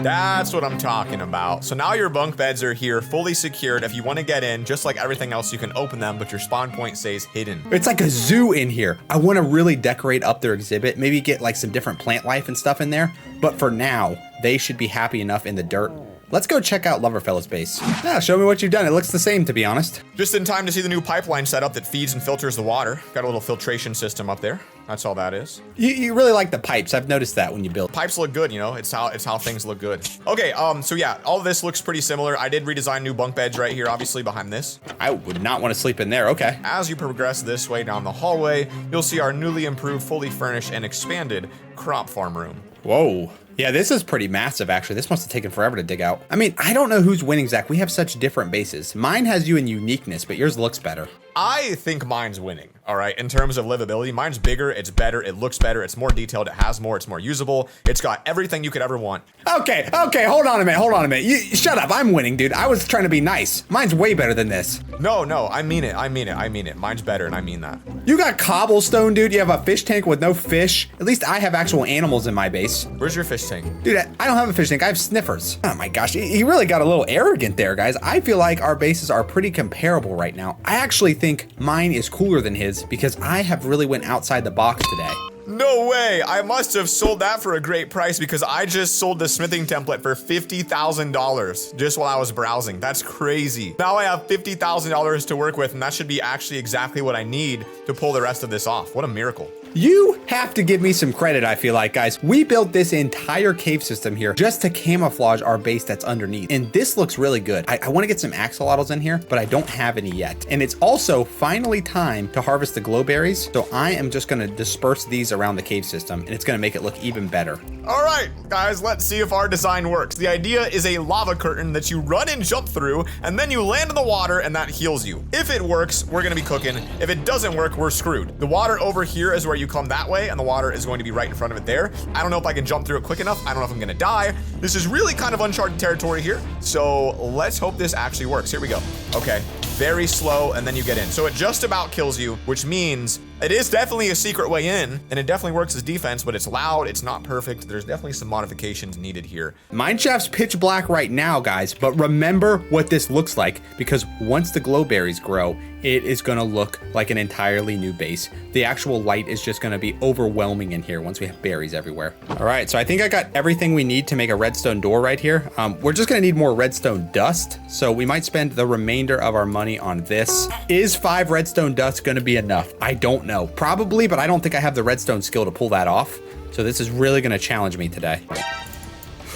That's what I'm talking about. So now your bunk beds are here, fully secured. If you want to get in, just like everything else, you can open them, but your spawn point stays hidden. It's like a zoo in here. I want to really decorate up their exhibit, maybe get like some different plant life and stuff in there. But for now, they should be happy enough in the dirt. Let's go check out LoverFella's base. Yeah, show me what you've done. It looks the same, to be honest. Just in time to see the new pipeline setup that feeds and filters the water. Got a little filtration system up there. That's all that is. You really like the pipes. I've noticed that when you build. Pipes look good, you know. It's how things look good. Okay, so yeah, all of this looks pretty similar. I did redesign new bunk beds right here, obviously behind this. I would not want to sleep in there. Okay. As you progress this way down the hallway, you'll see our newly improved, fully furnished, and expanded crop farm room. Whoa. Yeah, this is pretty massive, actually. This must have taken forever to dig out. I mean, I don't know who's winning, Zach. We have such different bases. Mine has you in uniqueness, but yours looks better. I think mine's winning, all right? In terms of livability, mine's bigger, it's better, it looks better, it's more detailed, it has more, it's more usable. It's got everything you could ever want. Okay, hold on a minute. You shut up. I'm winning, dude. I was trying to be nice. Mine's way better than this. No, I mean it. Mine's better, and I mean that. You got cobblestone, dude. You have a fish tank with no fish. At least I have actual animals in my base. Where's your fish tank? Dude, I don't have a fish tank. I have sniffers. Oh my gosh, he really got a little arrogant there, guys. I feel like our bases are pretty comparable right now. I actually think mine is cooler than his because I have really went outside the box today. No way! I must have sold that for a great price because I just sold the smithing template for $50,000 just while I was browsing. That's crazy. Now I have $50,000 to work with, and that should be actually exactly what I need to pull the rest of this off. What a miracle. You have to give me some credit, I feel like, guys. We built this entire cave system here just to camouflage our base that's underneath. And this looks really good. I want to get some axolotls in here, but I don't have any yet. And it's also finally time to harvest the glowberries. So I am just going to disperse these around the cave system, and it's going to make it look even better. All right, guys, let's see if our design works. The idea is a lava curtain that you run and jump through, and then you land in the water, and that heals you. If it works, we're going to be cooking. If it doesn't work, we're screwed. The water over here is where you come that way, and the water is going to be right in front of it there. I don't know if I can jump through it quick enough. I don't know if I'm gonna die. This is really kind of uncharted territory here. So let's hope this actually works. Here we go. Okay, very slow, and then you get in. So it just about kills you, which means it is definitely a secret way in, and it definitely works as defense, but it's loud, it's not perfect. There's definitely some modifications needed here. Mineshaft's pitch black right now, guys, but remember what this looks like, because once the glowberries grow, it is gonna look like an entirely new base. The actual light is just gonna be overwhelming in here once we have berries everywhere. All right, so I think I got everything we need to make a redstone door right here. We're just gonna need more redstone dust, so we might spend the remainder of our money on this. Is 5 redstone dust gonna be enough? I don't know. Probably, but I don't think I have the redstone skill to pull that off. So this is really gonna challenge me today.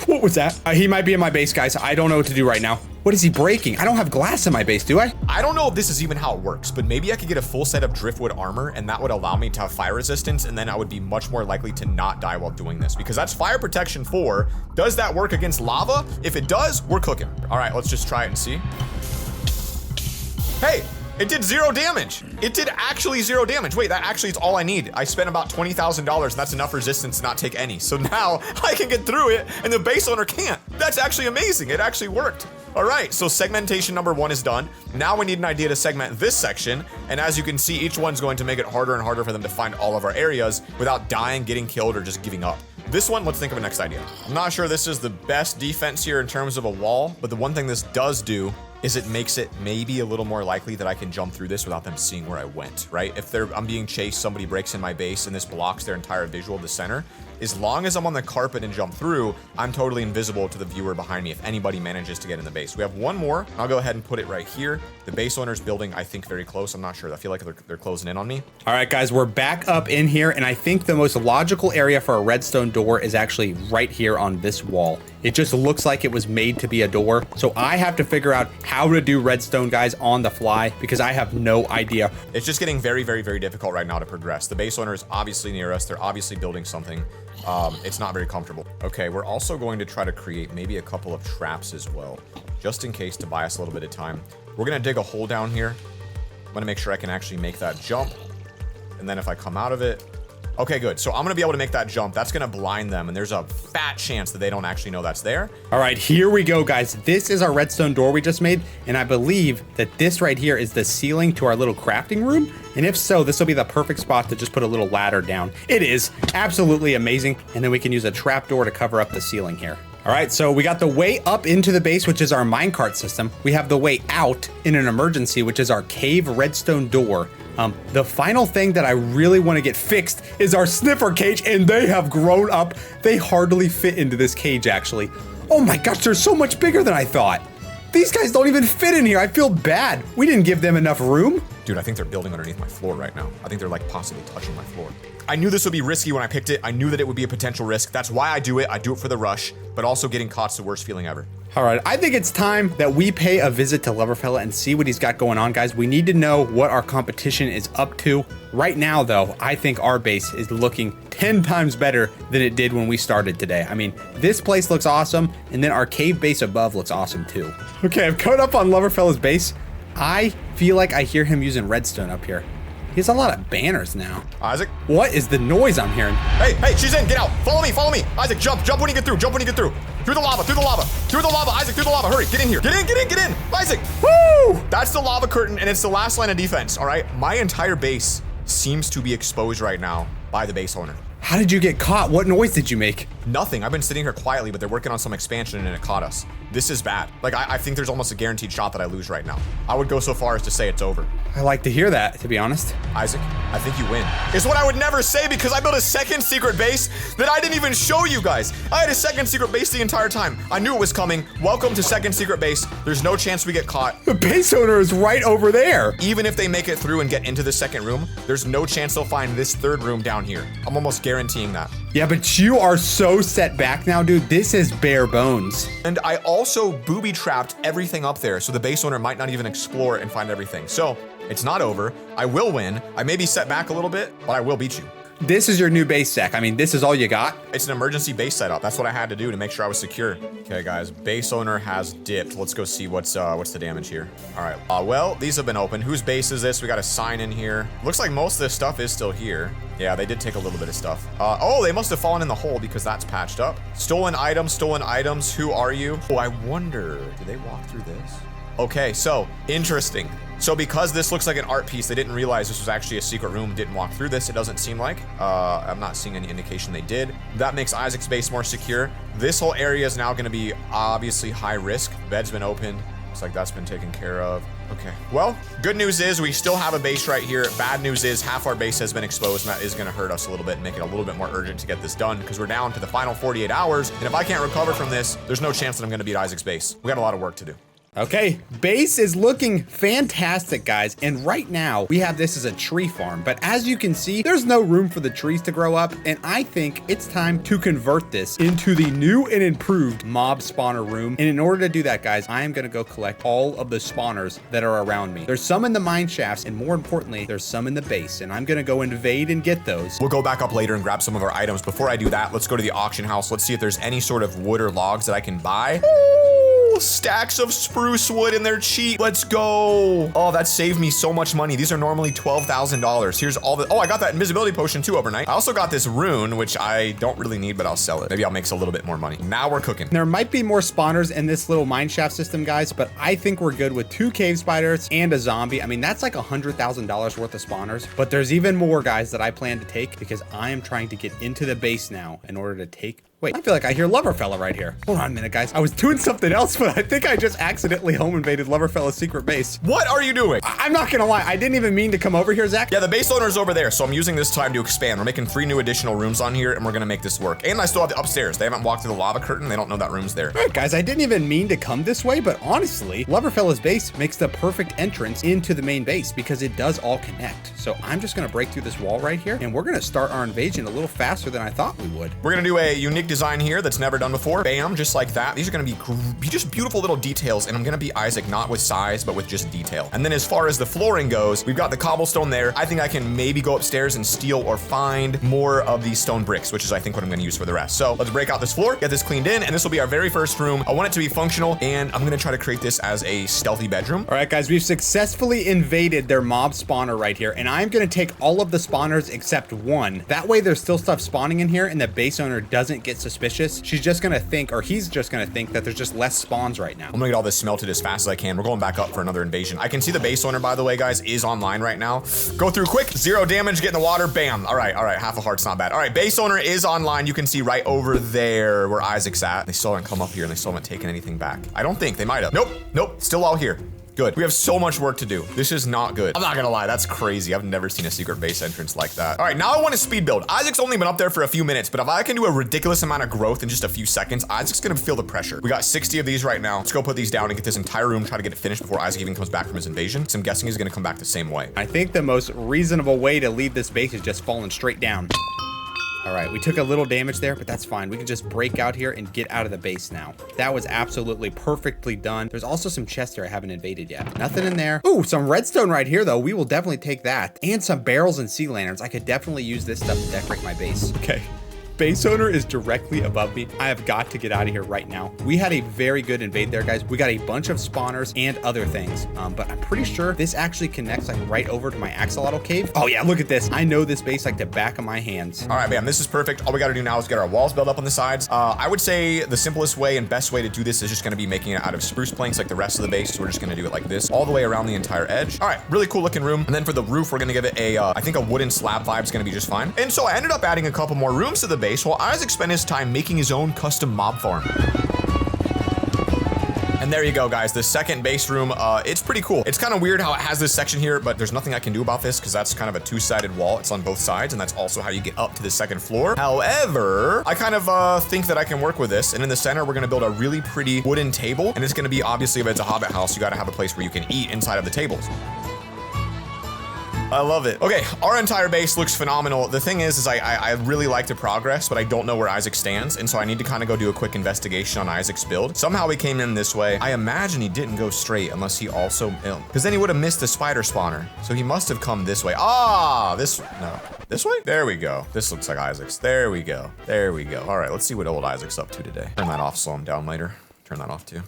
What was that? He might be in my base, guys. I don't know what to do right now. What is he breaking? I don't have glass in my base, do I? I don't know if this is even how it works, but maybe I could get a full set of driftwood armor, and that would allow me to have fire resistance, and then I would be much more likely to not die while doing this, because that's fire protection 4. Does that work against lava? If it does, we're cooking. All right, let's just try it and see. Hey! It did 0 damage. It did actually 0 damage. Wait, that actually is all I need. I spent about $20,000, and that's enough resistance to not take any. So now I can get through it, and the base owner can't. That's actually amazing. It actually worked. All right, so segmentation number 1 is done. Now we need an idea to segment this section, and as you can see, each one's going to make it harder and harder for them to find all of our areas without dying, getting killed, or just giving up. This one, let's think of a next idea. I'm not sure this is the best defense here in terms of a wall, but the one thing this does do is it makes it maybe a little more likely that I can jump through this without them seeing where I went, right? If I'm being chased, somebody breaks in my base and this blocks their entire visual of the center, as long as I'm on the carpet and jump through, I'm totally invisible to the viewer behind me if anybody manages to get in the base. We have one more. I'll go ahead and put it right here. The base owner's building, I think, very close. I'm not sure. I feel like they're closing in on me. All right, guys, we're back up in here, and I think the most logical area for a redstone door is actually right here on this wall. It just looks like it was made to be a door. So I have to figure out how to do redstone, guys, on the fly, because I have no idea. It's just getting very, very, very difficult right now to progress. The base owner is obviously near us. They're obviously building something. It's not very comfortable. Okay, we're also going to try to create maybe a couple of traps as well, just in case, to buy us a little bit of time. We're gonna dig a hole down here. I'm gonna make sure I can actually make that jump. And then if I come out of it, okay, good. So I'm gonna be able to make that jump. That's gonna blind them, and there's a fat chance that they don't actually know that's there. All right, here we go, guys. This is our redstone door we just made, and I believe that this right here is the ceiling to our little crafting room. And if so, this will be the perfect spot to just put a little ladder down. It is absolutely amazing. And then we can use a trapdoor to cover up the ceiling here. All right, so we got the way up into the base, which is our minecart system. We have the way out in an emergency, which is our cave redstone door. The final thing that I really want to get fixed is our sniffer cage, and they have grown up. They hardly fit into this cage, actually. Oh my gosh, they're so much bigger than I thought. These guys don't even fit in here. I feel bad. We didn't give them enough room. Dude, I think they're building underneath my floor right now. I think they're like possibly touching my floor. I knew this would be risky when I picked it. I knew that it would be a potential risk. That's why I do it. I do it for the rush, but also getting caught's the worst feeling ever. All right, I think it's time that we pay a visit to LoverFella and see what he's got going on, guys. We need to know what our competition is up to. Right now, though, I think our base is looking 10 times better than it did when we started today. I mean, this place looks awesome, and then our cave base above looks awesome too. Okay, I've caught up on LoverFella's base. I feel like I hear him using redstone up here. He has a lot of banners now. Isaac? What is the noise I'm hearing? Hey, she's in. Get out. Follow me. Isaac, jump when you get through. Through the lava. Isaac, through the lava. Hurry, get in here. Get in. Isaac. Woo! That's the lava curtain, and it's the last line of defense, all right? My entire base seems to be exposed right now by the base owner. How did you get caught? What noise did you make? Nothing. I've been sitting here quietly, but they're working on some expansion and it caught us. This is bad. Like, I think there's almost a guaranteed shot that I lose right now. I would go so far as to say it's over. I like to hear that, to be honest. Isaac, I think you win. It's what I would never say because I built a second secret base that I didn't even show you guys. I had a second secret base the entire time. I knew it was coming. Welcome to second secret base. There's no chance we get caught. The base owner is right over there. Even if they make it through and get into the second room, there's no chance they'll find this third room down here. I'm almost guaranteeing that. Yeah, but you are so set back now, dude. This is bare bones. And I also booby-trapped everything up there, so the base owner might not even explore and find everything. So, it's not over. I will win. I may be set back a little bit, but I will beat you. This is your new base, Zach. I mean, this is all you got? It's an emergency base setup. That's what I had to do to make sure I was secure. Okay, guys, base owner has dipped. Let's go see what's the damage here. All right, well, these have been opened. Whose base is this? We got a sign in here. Looks like most of this stuff is still here. Yeah, they did take a little bit of stuff. Oh, they must have fallen in the hole because that's patched up. Stolen items. Who are you? Oh, I wonder, did they walk through this? Okay, so interesting. So because this looks like an art piece, they didn't realize this was actually a secret room, didn't walk through this, it doesn't seem like. I'm not seeing any indication they did. That makes Isaac's base more secure. This whole area is now gonna be obviously high risk. Bed's been opened. Looks like that's been taken care of. Okay, well, good news is we still have a base right here. Bad news is half our base has been exposed, and that is gonna hurt us a little bit and make it a little bit more urgent to get this done because we're down to the final 48 hours. And if I can't recover from this, there's no chance that I'm gonna beat Isaac's base. We got a lot of work to do. Okay, base is looking fantastic, guys. And right now, we have this as a tree farm. But as you can see, there's no room for the trees to grow up. And I think it's time to convert this into the new and improved mob spawner room. And in order to do that, guys, I am going to go collect all of the spawners that are around me. There's some in the mine shafts, and more importantly, there's some in the base. And I'm going to go invade and get those. We'll go back up later and grab some of our items. Before I do that, let's go to the auction house. Let's see if there's any sort of wood or logs that I can buy. Stacks of spruce wood and they're cheap. Let's go. Oh, that saved me so much money. These are normally $12,000. Here's all the, oh, I got that invisibility potion too overnight. I also got this rune, which I don't really need, but I'll sell it. Maybe I'll make a little bit more money. Now we're cooking. There might be more spawners in this little mine shaft system, guys, but I think we're good with 2 cave spiders and a zombie. I mean, that's like $100,000 worth of spawners, but there's even more, guys, that I plan to take because I am trying to get into the base now in order to take. Wait, I feel like I hear LoverFella right here. Hold on a minute, guys. I was doing something else, but I think I just accidentally home invaded LoverFella's secret base. What are you doing? I'm not gonna lie. I didn't even mean to come over here, Zach. Yeah, the base owner's over there, so I'm using this time to expand. We're making 3 new additional rooms on here, and we're gonna make this work. And I still have the upstairs. They haven't walked through the lava curtain. They don't know that room's there. All right, guys, I didn't even mean to come this way, but honestly, LoverFella's base makes the perfect entrance into the main base because it does all connect. So I'm just gonna break through this wall right here, and we're gonna start our invasion a little faster than I thought we would. We're gonna do a unique design here that's never done before. Bam, just like that. These are gonna be just beautiful little details, and I'm gonna be Isaac not with size, but with just detail. And then as far as the flooring goes, we've got the cobblestone there. I think I can maybe go upstairs and steal or find more of these stone bricks, which is I think what I'm gonna use for the rest. So let's break out this floor, get this cleaned in, and this will be our very first room. I want it to be functional, and I'm gonna try to create this as a stealthy bedroom. All right, guys, we've successfully invaded their mob spawner right here, and I'm gonna take all of the spawners except one. That way there's still stuff spawning in here, and the base owner doesn't get suspicious. She's just gonna think, or he's just gonna think that there's just less spawns right now. I'm gonna get all this smelted as fast as I can. We're going back up for another invasion. I can see the base owner, by the way, guys, is online right now. Go through quick, 0 damage, get in the water, bam. All right, half a heart's not bad. All right, base owner is online. You can see right over there where Isaac's at. They still haven't come up here and they still haven't taken anything back. I don't think they might have. Nope, still all here. Good. We have so much work to do. This is not good. I'm not gonna lie, that's crazy. I've never seen a secret base entrance like that. All right, now I want to speed build. Isaac's only been up there for a few minutes, but if I can do a ridiculous amount of growth in just a few seconds, Isaac's gonna feel the pressure. We got 60 of these right now. Let's go put these down and get this entire room, try to get it finished before Isaac even comes back from his invasion. So I'm guessing he's gonna come back the same way. I think the most reasonable way to leave this base is just falling straight down. All right, we took a little damage there, but that's fine. We can just break out here and get out of the base now. That was absolutely perfectly done. There's also some chests here I haven't invaded yet. Nothing in there. Ooh, some redstone right here, though. We will definitely take that. And some barrels and sea lanterns. I could definitely use this stuff to decorate my base. Okay. Base owner is directly above me. I have got to get out of here right now. We had a very good invade there, guys. We got a bunch of spawners and other things, but I'm pretty sure this actually connects like right over to my axolotl cave. Oh yeah, look at this. I know this base like the back of my hands. All right, bam, this is perfect. All we gotta do now is get our walls built up on the sides. I would say the simplest way and best way to do this is just gonna be making it out of spruce planks like the rest of the base. So we're just gonna do it like this all the way around the entire edge. All right, really cool looking room. And then for the roof, we're gonna give it a, I think a wooden slab vibe is gonna be just fine. And so I ended up adding a couple more rooms to the base while Isaac spent his time making his own custom mob farm. And there you go, guys. The second base room, it's pretty cool. It's kind of weird how it has this section here, but there's nothing I can do about this because that's kind of a two-sided wall. It's on both sides, and that's also how you get up to the second floor. However, I kind of think that I can work with this. And in the center, we're gonna build a really pretty wooden table. And it's gonna be, obviously, if it's a Hobbit house, you gotta have a place where you can eat inside of the tables. I love it. Okay, our entire base looks phenomenal. The thing is I really like to progress, but I don't know where Isaac stands, and so I need to kind of go do a quick investigation on Isaac's build. Somehow he came in this way. I imagine he didn't go straight unless he also, because then he would have missed the spider spawner. So he must have come this way. Ah, this way? There we go. This looks like Isaac's. There we go. There we go. All right, let's see what old Isaac's up to today. Turn that off, slow him down later. Turn that off too.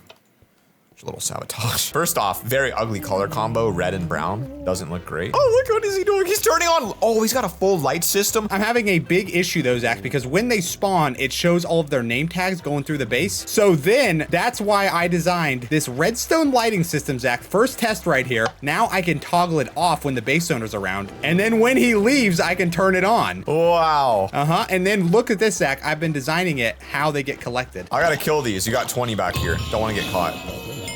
A little sabotage. First off, very ugly color combo, red and brown. Doesn't look great. Oh, look, what is he doing? He's turning on, oh, he's got a full light system. I'm having a big issue though, Zach, because when they spawn, it shows all of their name tags going through the base. So then that's why I designed this redstone lighting system, Zach. First test right here. Now I can toggle it off when the base owner's around. And then when he leaves, I can turn it on. Wow. And then look at this, Zach. I've been designing it, how they get collected. I gotta kill these. You got 20 back here. Don't wanna get caught.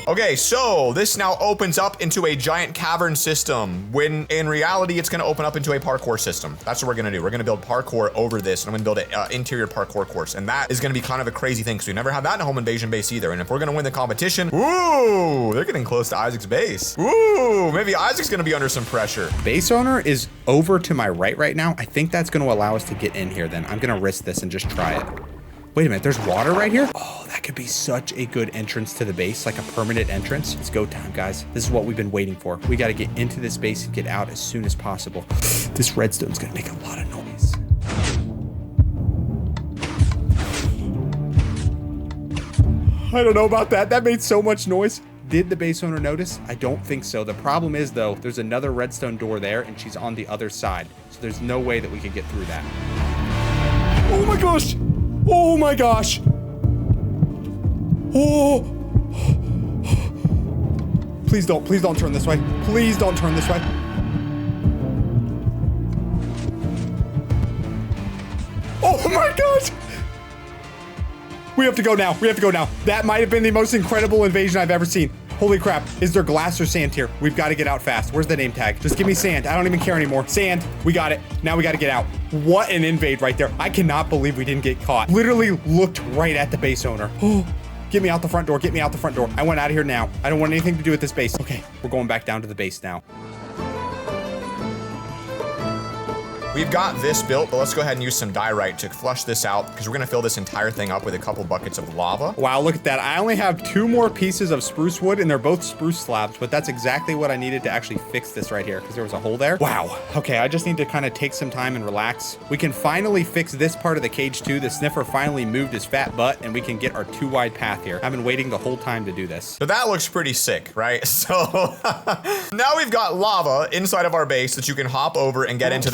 Okay, so this now opens up into a giant cavern system when in reality, it's gonna open up into a parkour system. That's what we're gonna do. We're gonna build parkour over this, and I'm gonna build an interior parkour course. And that is gonna be kind of a crazy thing because we never had that in a home invasion base either. And if we're gonna win the competition, ooh, they're getting close to Isaac's base. Ooh, maybe Isaac's gonna be under some pressure. Base owner is over to my right now. I think that's gonna allow us to get in here then. I'm gonna risk this and just try it. Wait a minute, there's water right here? Oh, that could be such a good entrance to the base, like a permanent entrance. It's go time, guys. This is what we've been waiting for. We gotta get into this base and get out as soon as possible. This redstone's gonna make a lot of noise. I don't know about that. That made so much noise. Did the base owner notice? I don't think so. The problem is, though, there's another redstone door there, and she's on the other side. So there's no way that we can get through that. Oh my gosh! Oh my gosh! Oh! Please don't turn this way. Please don't turn this way. Oh my gosh! We have to go now. We have to go now. That might have been the most incredible invasion I've ever seen. Holy crap. Is there glass or sand here? We've got to get out fast. Where's the name tag? Just give me sand. I don't even care anymore. Sand. We got it. Now we got to get out. What an invade right there. I cannot believe we didn't get caught. Literally looked right at the base owner. Oh, get me out the front door. Get me out the front door. I want out of here now. I don't want anything to do with this base. Okay, we're going back down to the base now. We've got this built, but let's go ahead and use some diorite to flush this out because we're gonna fill this entire thing up with a couple buckets of lava. Wow, look at that. I only have 2 more pieces of spruce wood and they're both spruce slabs, but that's exactly what I needed to actually fix this right here because there was a hole there. Wow. Okay, I just need to kind of take some time and relax. We can finally fix this part of the cage too. The sniffer finally moved his fat butt and we can get our 2-wide path here. I've been waiting the whole time to do this. So that looks pretty sick, right? So now we've got lava inside of our base that you can hop over and get into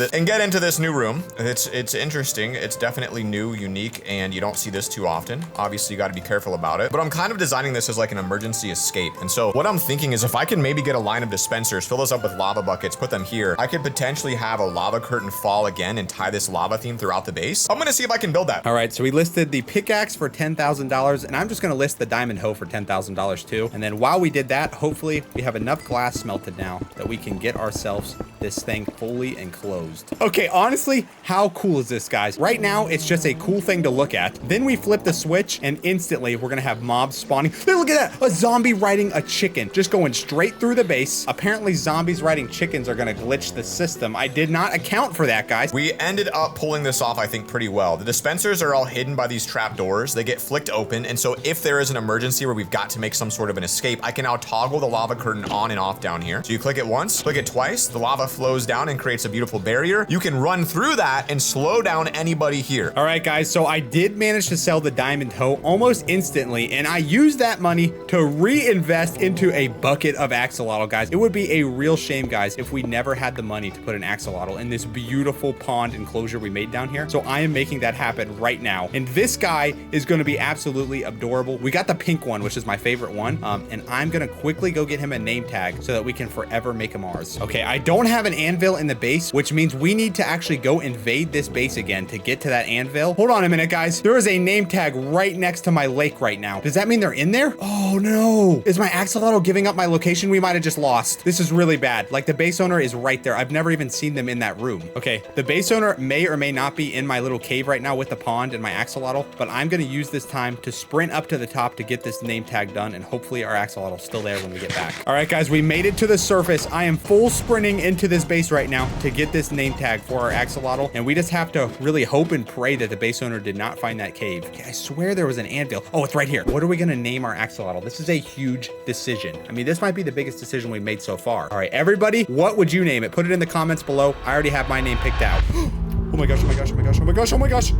this new room. It's interesting. It's definitely new, unique, and you don't see this too often. Obviously, you got to be careful about it. But I'm kind of designing this as like an emergency escape. And so what I'm thinking is if I can maybe get a line of dispensers, fill those up with lava buckets, put them here, I could potentially have a lava curtain fall again and tie this lava theme throughout the base. I'm gonna see if I can build that. All right, so we listed the pickaxe for $10,000, and I'm just gonna list the diamond hoe for $10,000 too. And then while we did that, hopefully we have enough glass smelted now that we can get ourselves this thing fully enclosed. Okay, honestly, how cool is this, guys? Right now, it's just a cool thing to look at. Then we flip the switch, and instantly we're gonna have mobs spawning. Hey, look at that! A zombie riding a chicken, just going straight through the base. Apparently, zombies riding chickens are gonna glitch the system. I did not account for that, guys. We ended up pulling this off, I think, pretty well. The dispensers are all hidden by these trap doors. They get flicked open, and so if there is an emergency where we've got to make some sort of an escape, I can now toggle the lava curtain on and off down here. So you click it once, click it twice, the lava flows down and creates a beautiful barrier. You can can run through that and slow down anybody here. All right, guys, so I did manage to sell the diamond hoe almost instantly, and I used that money to reinvest into a bucket of axolotl, guys. It would be a real shame, guys, if we never had the money to put an axolotl in this beautiful pond enclosure we made down here. So I am making that happen right now. And this guy is going to be absolutely adorable. We got the pink one, which is my favorite one. And I'm going to quickly go get him a name tag so that we can forever make him ours. Okay, I don't have an anvil in the base, which means we need to actually go invade this base again to get to that anvil. Hold on a minute, guys. There is a name tag right next to my lake right now. Does that mean they're in there? Oh no. Is my axolotl giving up my location? We might have just lost. This is really bad. Like, the base owner is right there. I've never even seen them in that room. Okay, the base owner may or may not be in my little cave right now with the pond and my axolotl, but I'm gonna use this time to sprint up to the top to get this name tag done, and hopefully our axolotl's still there when we get back. All right, guys, we made it to the surface. I am full sprinting into this base right now to get this name tag for our axolotl, and we just have to really hope and pray that the base owner did not find that cave. Okay, I swear there was an anvil. Oh, it's right here. What are we gonna name our axolotl? This is a huge decision. I mean, this might be the biggest decision we've made so far. All right, everybody, what would you name it? Put it in the comments below. I already have my name picked out. Oh my gosh, oh my gosh, oh my gosh, oh my gosh, oh my gosh.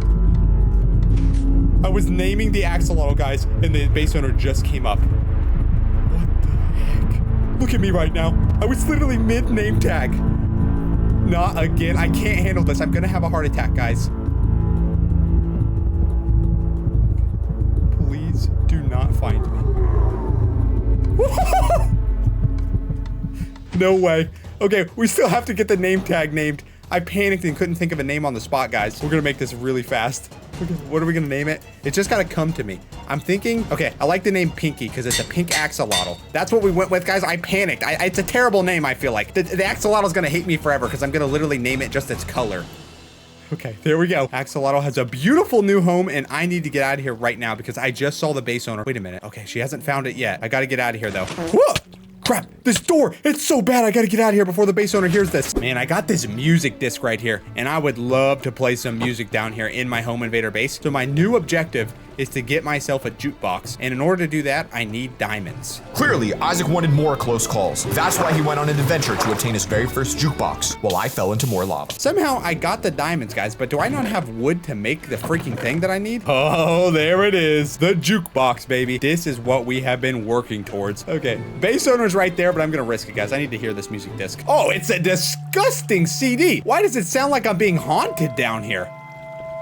I was naming the axolotl, guys, and the base owner just came up. What the heck? Look at me right now. I was literally mid name tag. Not again. I can't handle this. I'm gonna have a heart attack, guys. Please do not find me. No way. Okay, we still have to get the name tag named. I panicked and couldn't think of a name on the spot, guys. We're gonna make this really fast. Okay, what are we gonna name it? It's just gotta come to me. I'm thinking, okay, I like the name Pinky because it's a pink axolotl. That's what we went with, guys. I panicked. It's a terrible name, I feel like. The axolotl's gonna hate me forever because I'm gonna literally name it just its color. Okay, there we go. Axolotl has a beautiful new home, and I need to get out of here right now because I just saw the base owner. Wait a minute. Okay, she hasn't found it yet. I gotta get out of here, though. Whoa! Crap, this door, it's so bad. I gotta get out of here before the base owner hears this. Man, I got this music disc right here, and I would love to play some music down here in my home invader base. So my new objective is to get myself a jukebox, and in order to do that, I need diamonds. Clearly, Isaac wanted more close calls. That's why he went on an adventure to obtain his very first jukebox, while I fell into more lava. Somehow, I got the diamonds, guys, but do I not have wood to make the freaking thing that I need? Oh, there it is. The jukebox, baby. This is what we have been working towards. Okay, base owner's right there, but I'm gonna risk it, guys. I need to hear this music disc. Oh, it's a disgusting CD. Why does it sound like I'm being haunted down here?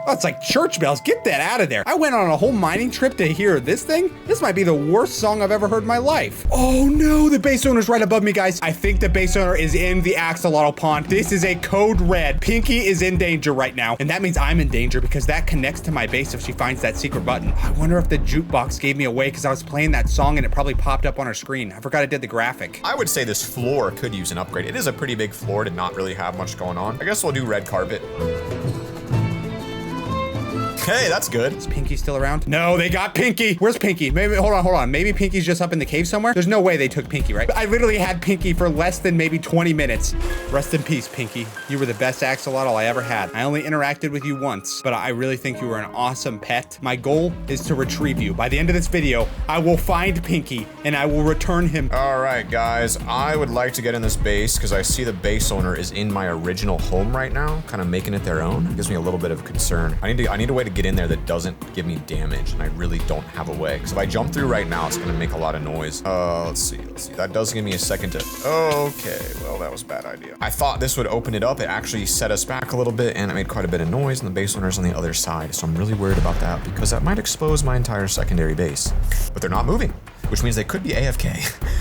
Oh, it's like church bells. Get that out of there. I went on a whole mining trip to hear this thing. This might be the worst song I've ever heard in my life. Oh no, the base owner's right above me, guys. I think the base owner is in the axolotl pond. This is a code red. Pinky is in danger right now. And that means I'm in danger because that connects to my base if she finds that secret button. I wonder if the jukebox gave me away because I was playing that song and it probably popped up on her screen. I forgot I did the graphic. I would say this floor could use an upgrade. It is a pretty big floor to not really have much going on. I guess we'll do red carpet. Hey, that's good. Is Pinky still around? No, they got Pinky. Where's Pinky? Maybe, hold on. Maybe Pinky's just up in the cave somewhere. There's no way they took Pinky, right? I literally had Pinky for less than maybe 20 minutes. Rest in peace, Pinky. You were the best axolotl I ever had. I only interacted with you once, but I really think you were an awesome pet. My goal is to retrieve you. By the end of this video, I will find Pinky and I will return him. All right, guys, I would like to get in this base because I see the base owner is in my original home right now, kind of making it their own. It gives me a little bit of concern. I need a way to get in there that doesn't give me damage, and I really don't have a way. Because if I jump through right now, it's gonna make a lot of noise. Let's see. That does give me a second to... Okay, well, that was a bad idea. I thought this would open it up. It actually set us back a little bit, and it made quite a bit of noise, and the base owner's on the other side. So I'm really worried about that because that might expose my entire secondary base. But they're not moving, which means they could be AFK,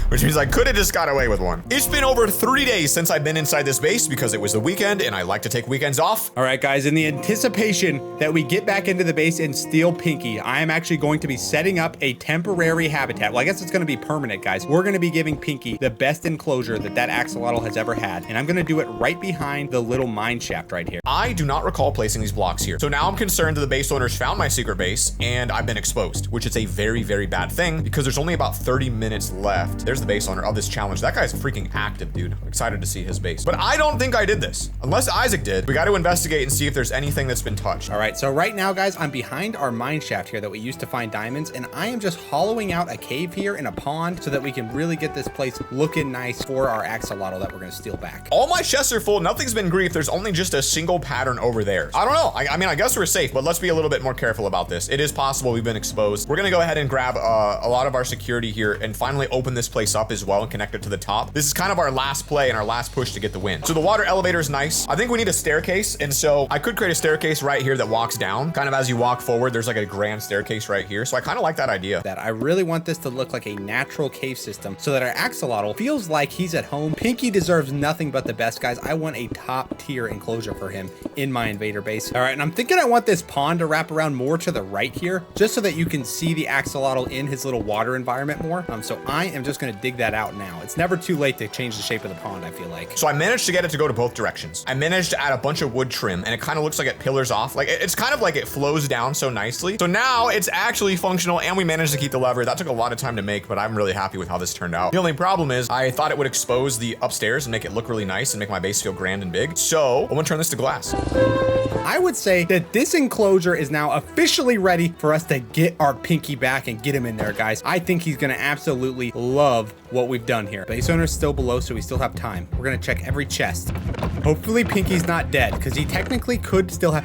which means I could have just got away with one. It's been over 3 days since I've been inside this base because it was the weekend and I like to take weekends off. All right, guys, in the anticipation that we get back into the base and steal Pinky, I am actually going to be setting up a temporary habitat. Well, I guess it's going to be permanent, guys. We're going to be giving Pinky the best enclosure that axolotl has ever had. And I'm going to do it right behind the little mine shaft right here. I do not recall placing these blocks here. So now I'm concerned that the base owners found my secret base and I've been exposed, which is a very, very bad thing because there's only about 30 minutes left. There's the base owner of this challenge. That guy's freaking active, dude. I'm excited to see his base. But I don't think I did this. Unless Isaac did. We got to investigate and see if there's anything that's been touched. All right, so right now, guys, I'm behind our mine shaft here that we used to find diamonds, and I am just hollowing out a cave here in a pond so that we can really get this place looking nice for our axolotl that we're gonna steal back. All my chests are full. Nothing's been griefed. There's only just a single pattern over there. I don't know. I mean, I guess we're safe, but let's be a little bit more careful about this. It is possible we've been exposed. We're gonna go ahead and grab a lot of our security here and finally open this place up as well and connect it to the top. This is kind of our last play and our last push to get the win. So the water elevator is nice. I think we need a staircase, and so I could create a staircase right here that walks down. Kind of as you walk forward, there's like a grand staircase right here. So I kind of like that idea. That I really want this to look like a natural cave system so that our axolotl feels like he's at home. Pinky deserves nothing but the best, guys. I want a top tier enclosure for him in my invader base. All right, and I'm thinking I want this pond to wrap around more to the right here, just so that you can see the axolotl in his little water environment more. So I am just gonna dig that out now. It's never too late to change the shape of the pond, I feel like. So I managed to get it to go to both directions. I managed to add a bunch of wood trim, and it kind of looks like it pillars off. Like it's kind of like it flows down so nicely. So now it's actually functional, and we managed to keep the lever. That took a lot of time to make, but I'm really happy with how this turned out. The only problem is I thought it would expose the upstairs and make it look really nice and make my base feel grand and big. So I'm gonna turn this to glass. I would say that this enclosure is now officially ready for us to get our Pinky back and get him in there, guys. I think he's gonna absolutely love what we've done here. Base owner's still below, so we still have time. We're gonna check every chest. Hopefully Pinky's not dead, because he technically could still have...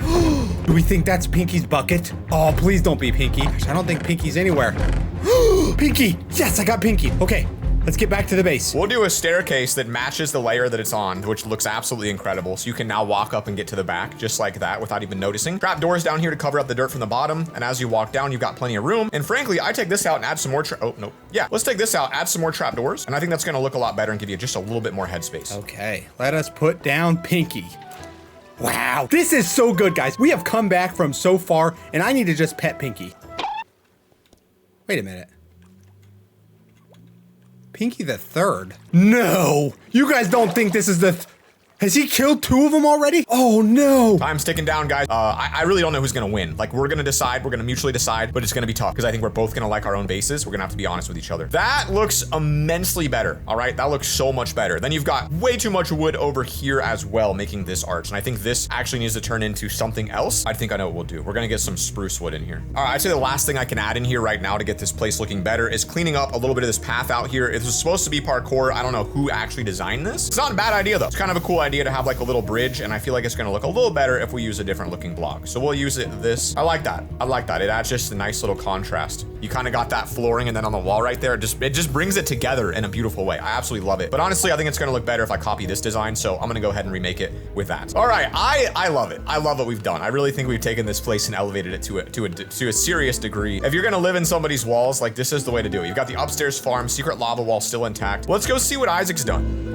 Do we think that's Pinky's bucket? Oh, please don't be Pinky. Gosh, I don't think Pinky's anywhere. Pinky! Yes, I got Pinky. Okay. Let's get back to the base. We'll do a staircase that matches the layer that it's on, which looks absolutely incredible. So you can now walk up and get to the back just like that without even noticing. Trap doors down here to cover up the dirt from the bottom. And as you walk down, you've got plenty of room. And frankly, I take this out and add some more oh, no. Yeah, let's take this out, add some more trap doors. And I think that's gonna look a lot better and give you just a little bit more headspace. Okay, let us put down Pinky. Wow, this is so good, guys. We have come back from so far, and I need to just pet Pinky. Wait a minute. Pinky the third? No! You guys don't think this is the... Has he killed 2 of them already? Oh no! Time's ticking down, guys. I really don't know who's gonna win. Like, we're gonna decide, we're gonna mutually decide, but it's gonna be tough because I think we're both gonna like our own bases. We're gonna have to be honest with each other. That looks immensely better, all right? That looks so much better. Then you've got way too much wood over here as well, making this arch. And I think this actually needs to turn into something else. I think I know what we'll do. We're gonna get some spruce wood in here. All right, I'd say the last thing I can add in here right now to get this place looking better is cleaning up a little bit of this path out here. It was supposed to be parkour. I don't know who actually designed this. It's not a bad idea though. It's kind of a cool idea to have like a little bridge, and I feel like it's gonna look a little better if we use a different looking block. So we'll use this. I like that. I like that. It adds just a nice little contrast. You kind of got that flooring, and then on the wall right there, it just brings it together in a beautiful way. I absolutely love it. But honestly, I think it's gonna look better if I copy this design, so I'm gonna go ahead and remake it with that. All right, I love it. I love what we've done. I really think we've taken this place and elevated it to a serious degree. If you're gonna live in somebody's walls, like this is the way to do it. You've got the upstairs farm, secret lava wall still intact. Let's go see what Isaac's done.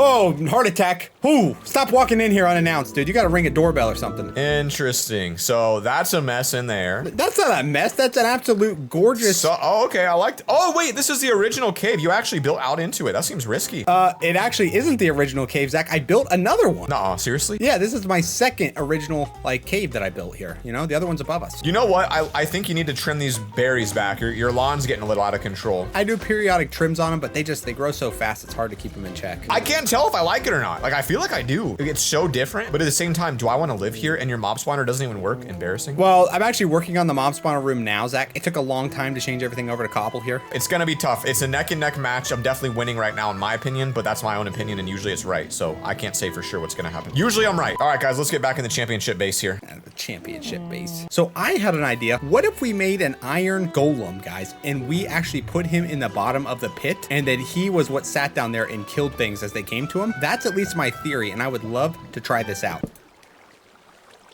Oh, heart attack. Ooh, stop walking in here unannounced, dude. You gotta ring a doorbell or something. Interesting. So that's a mess in there. That's not a mess. That's an absolute gorgeous... So, oh, okay, I liked... Oh, wait, this is the original cave. You actually built out into it. That seems risky. It actually isn't the original cave, Zach. I built another one. Nuh-uh, seriously? Yeah, this is my second original, like, cave that I built here. You know, the other one's above us. You know what? I think you need to trim these berries back. Your lawn's getting a little out of control. I do periodic trims on them, but they grow so fast, it's hard to keep them in check. I can't tell if I like it or not. Like, I feel like I do. It's so different, but at the same time, do I want to live here and your mob spawner doesn't even work? Embarrassing. Well, I'm actually working on the mob spawner room now, Zach. It took a long time to change everything over to cobble here. It's gonna be tough. It's a neck and neck match. I'm definitely winning right now in my opinion, but that's my own opinion and usually it's right. So I can't say for sure what's gonna happen. Usually I'm right. All right, guys, let's get back in the championship base here. The championship base. So I had an idea. What if we made an iron golem, guys, and we actually put him in the bottom of the pit and that he was what sat down there and killed things as they came to him? That's at least my theory, and I would love to try this out.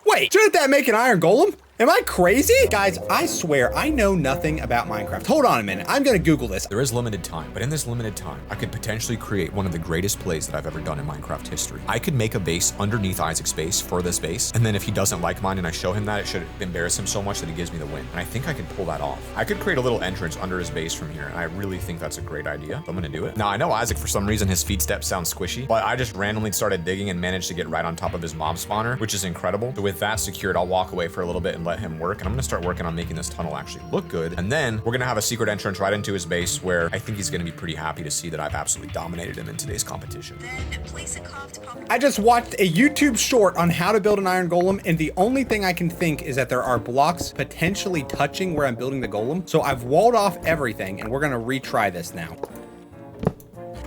Wait, shouldn't that make an iron golem? Am I crazy? Guys, I swear I know nothing about Minecraft. Hold on a minute. I'm gonna Google this. There is limited time, but in this limited time, I could potentially create one of the greatest plays that I've ever done in Minecraft history. I could make a base underneath Isaac's base for this base, and then if he doesn't like mine and I show him that, it should embarrass him so much that he gives me the win. And I think I could pull that off. I could create a little entrance under his base from here, and I really think that's a great idea. So I'm gonna do it. Now, I know Isaac, for some reason, his feet steps sound squishy, but I just randomly started digging and managed to get right on top of his mob spawner, which is incredible. So with that secured, I'll walk away for a little bit and let him work. And I'm gonna start working on making this tunnel actually look good. And then we're gonna have a secret entrance right into his base where I think he's gonna be pretty happy to see that I've absolutely dominated him in today's competition. Then place a carved I just watched a YouTube short on how to build an iron golem, and the only thing I can think is that there are blocks potentially touching where I'm building the golem. So I've walled off everything, and we're gonna retry this now.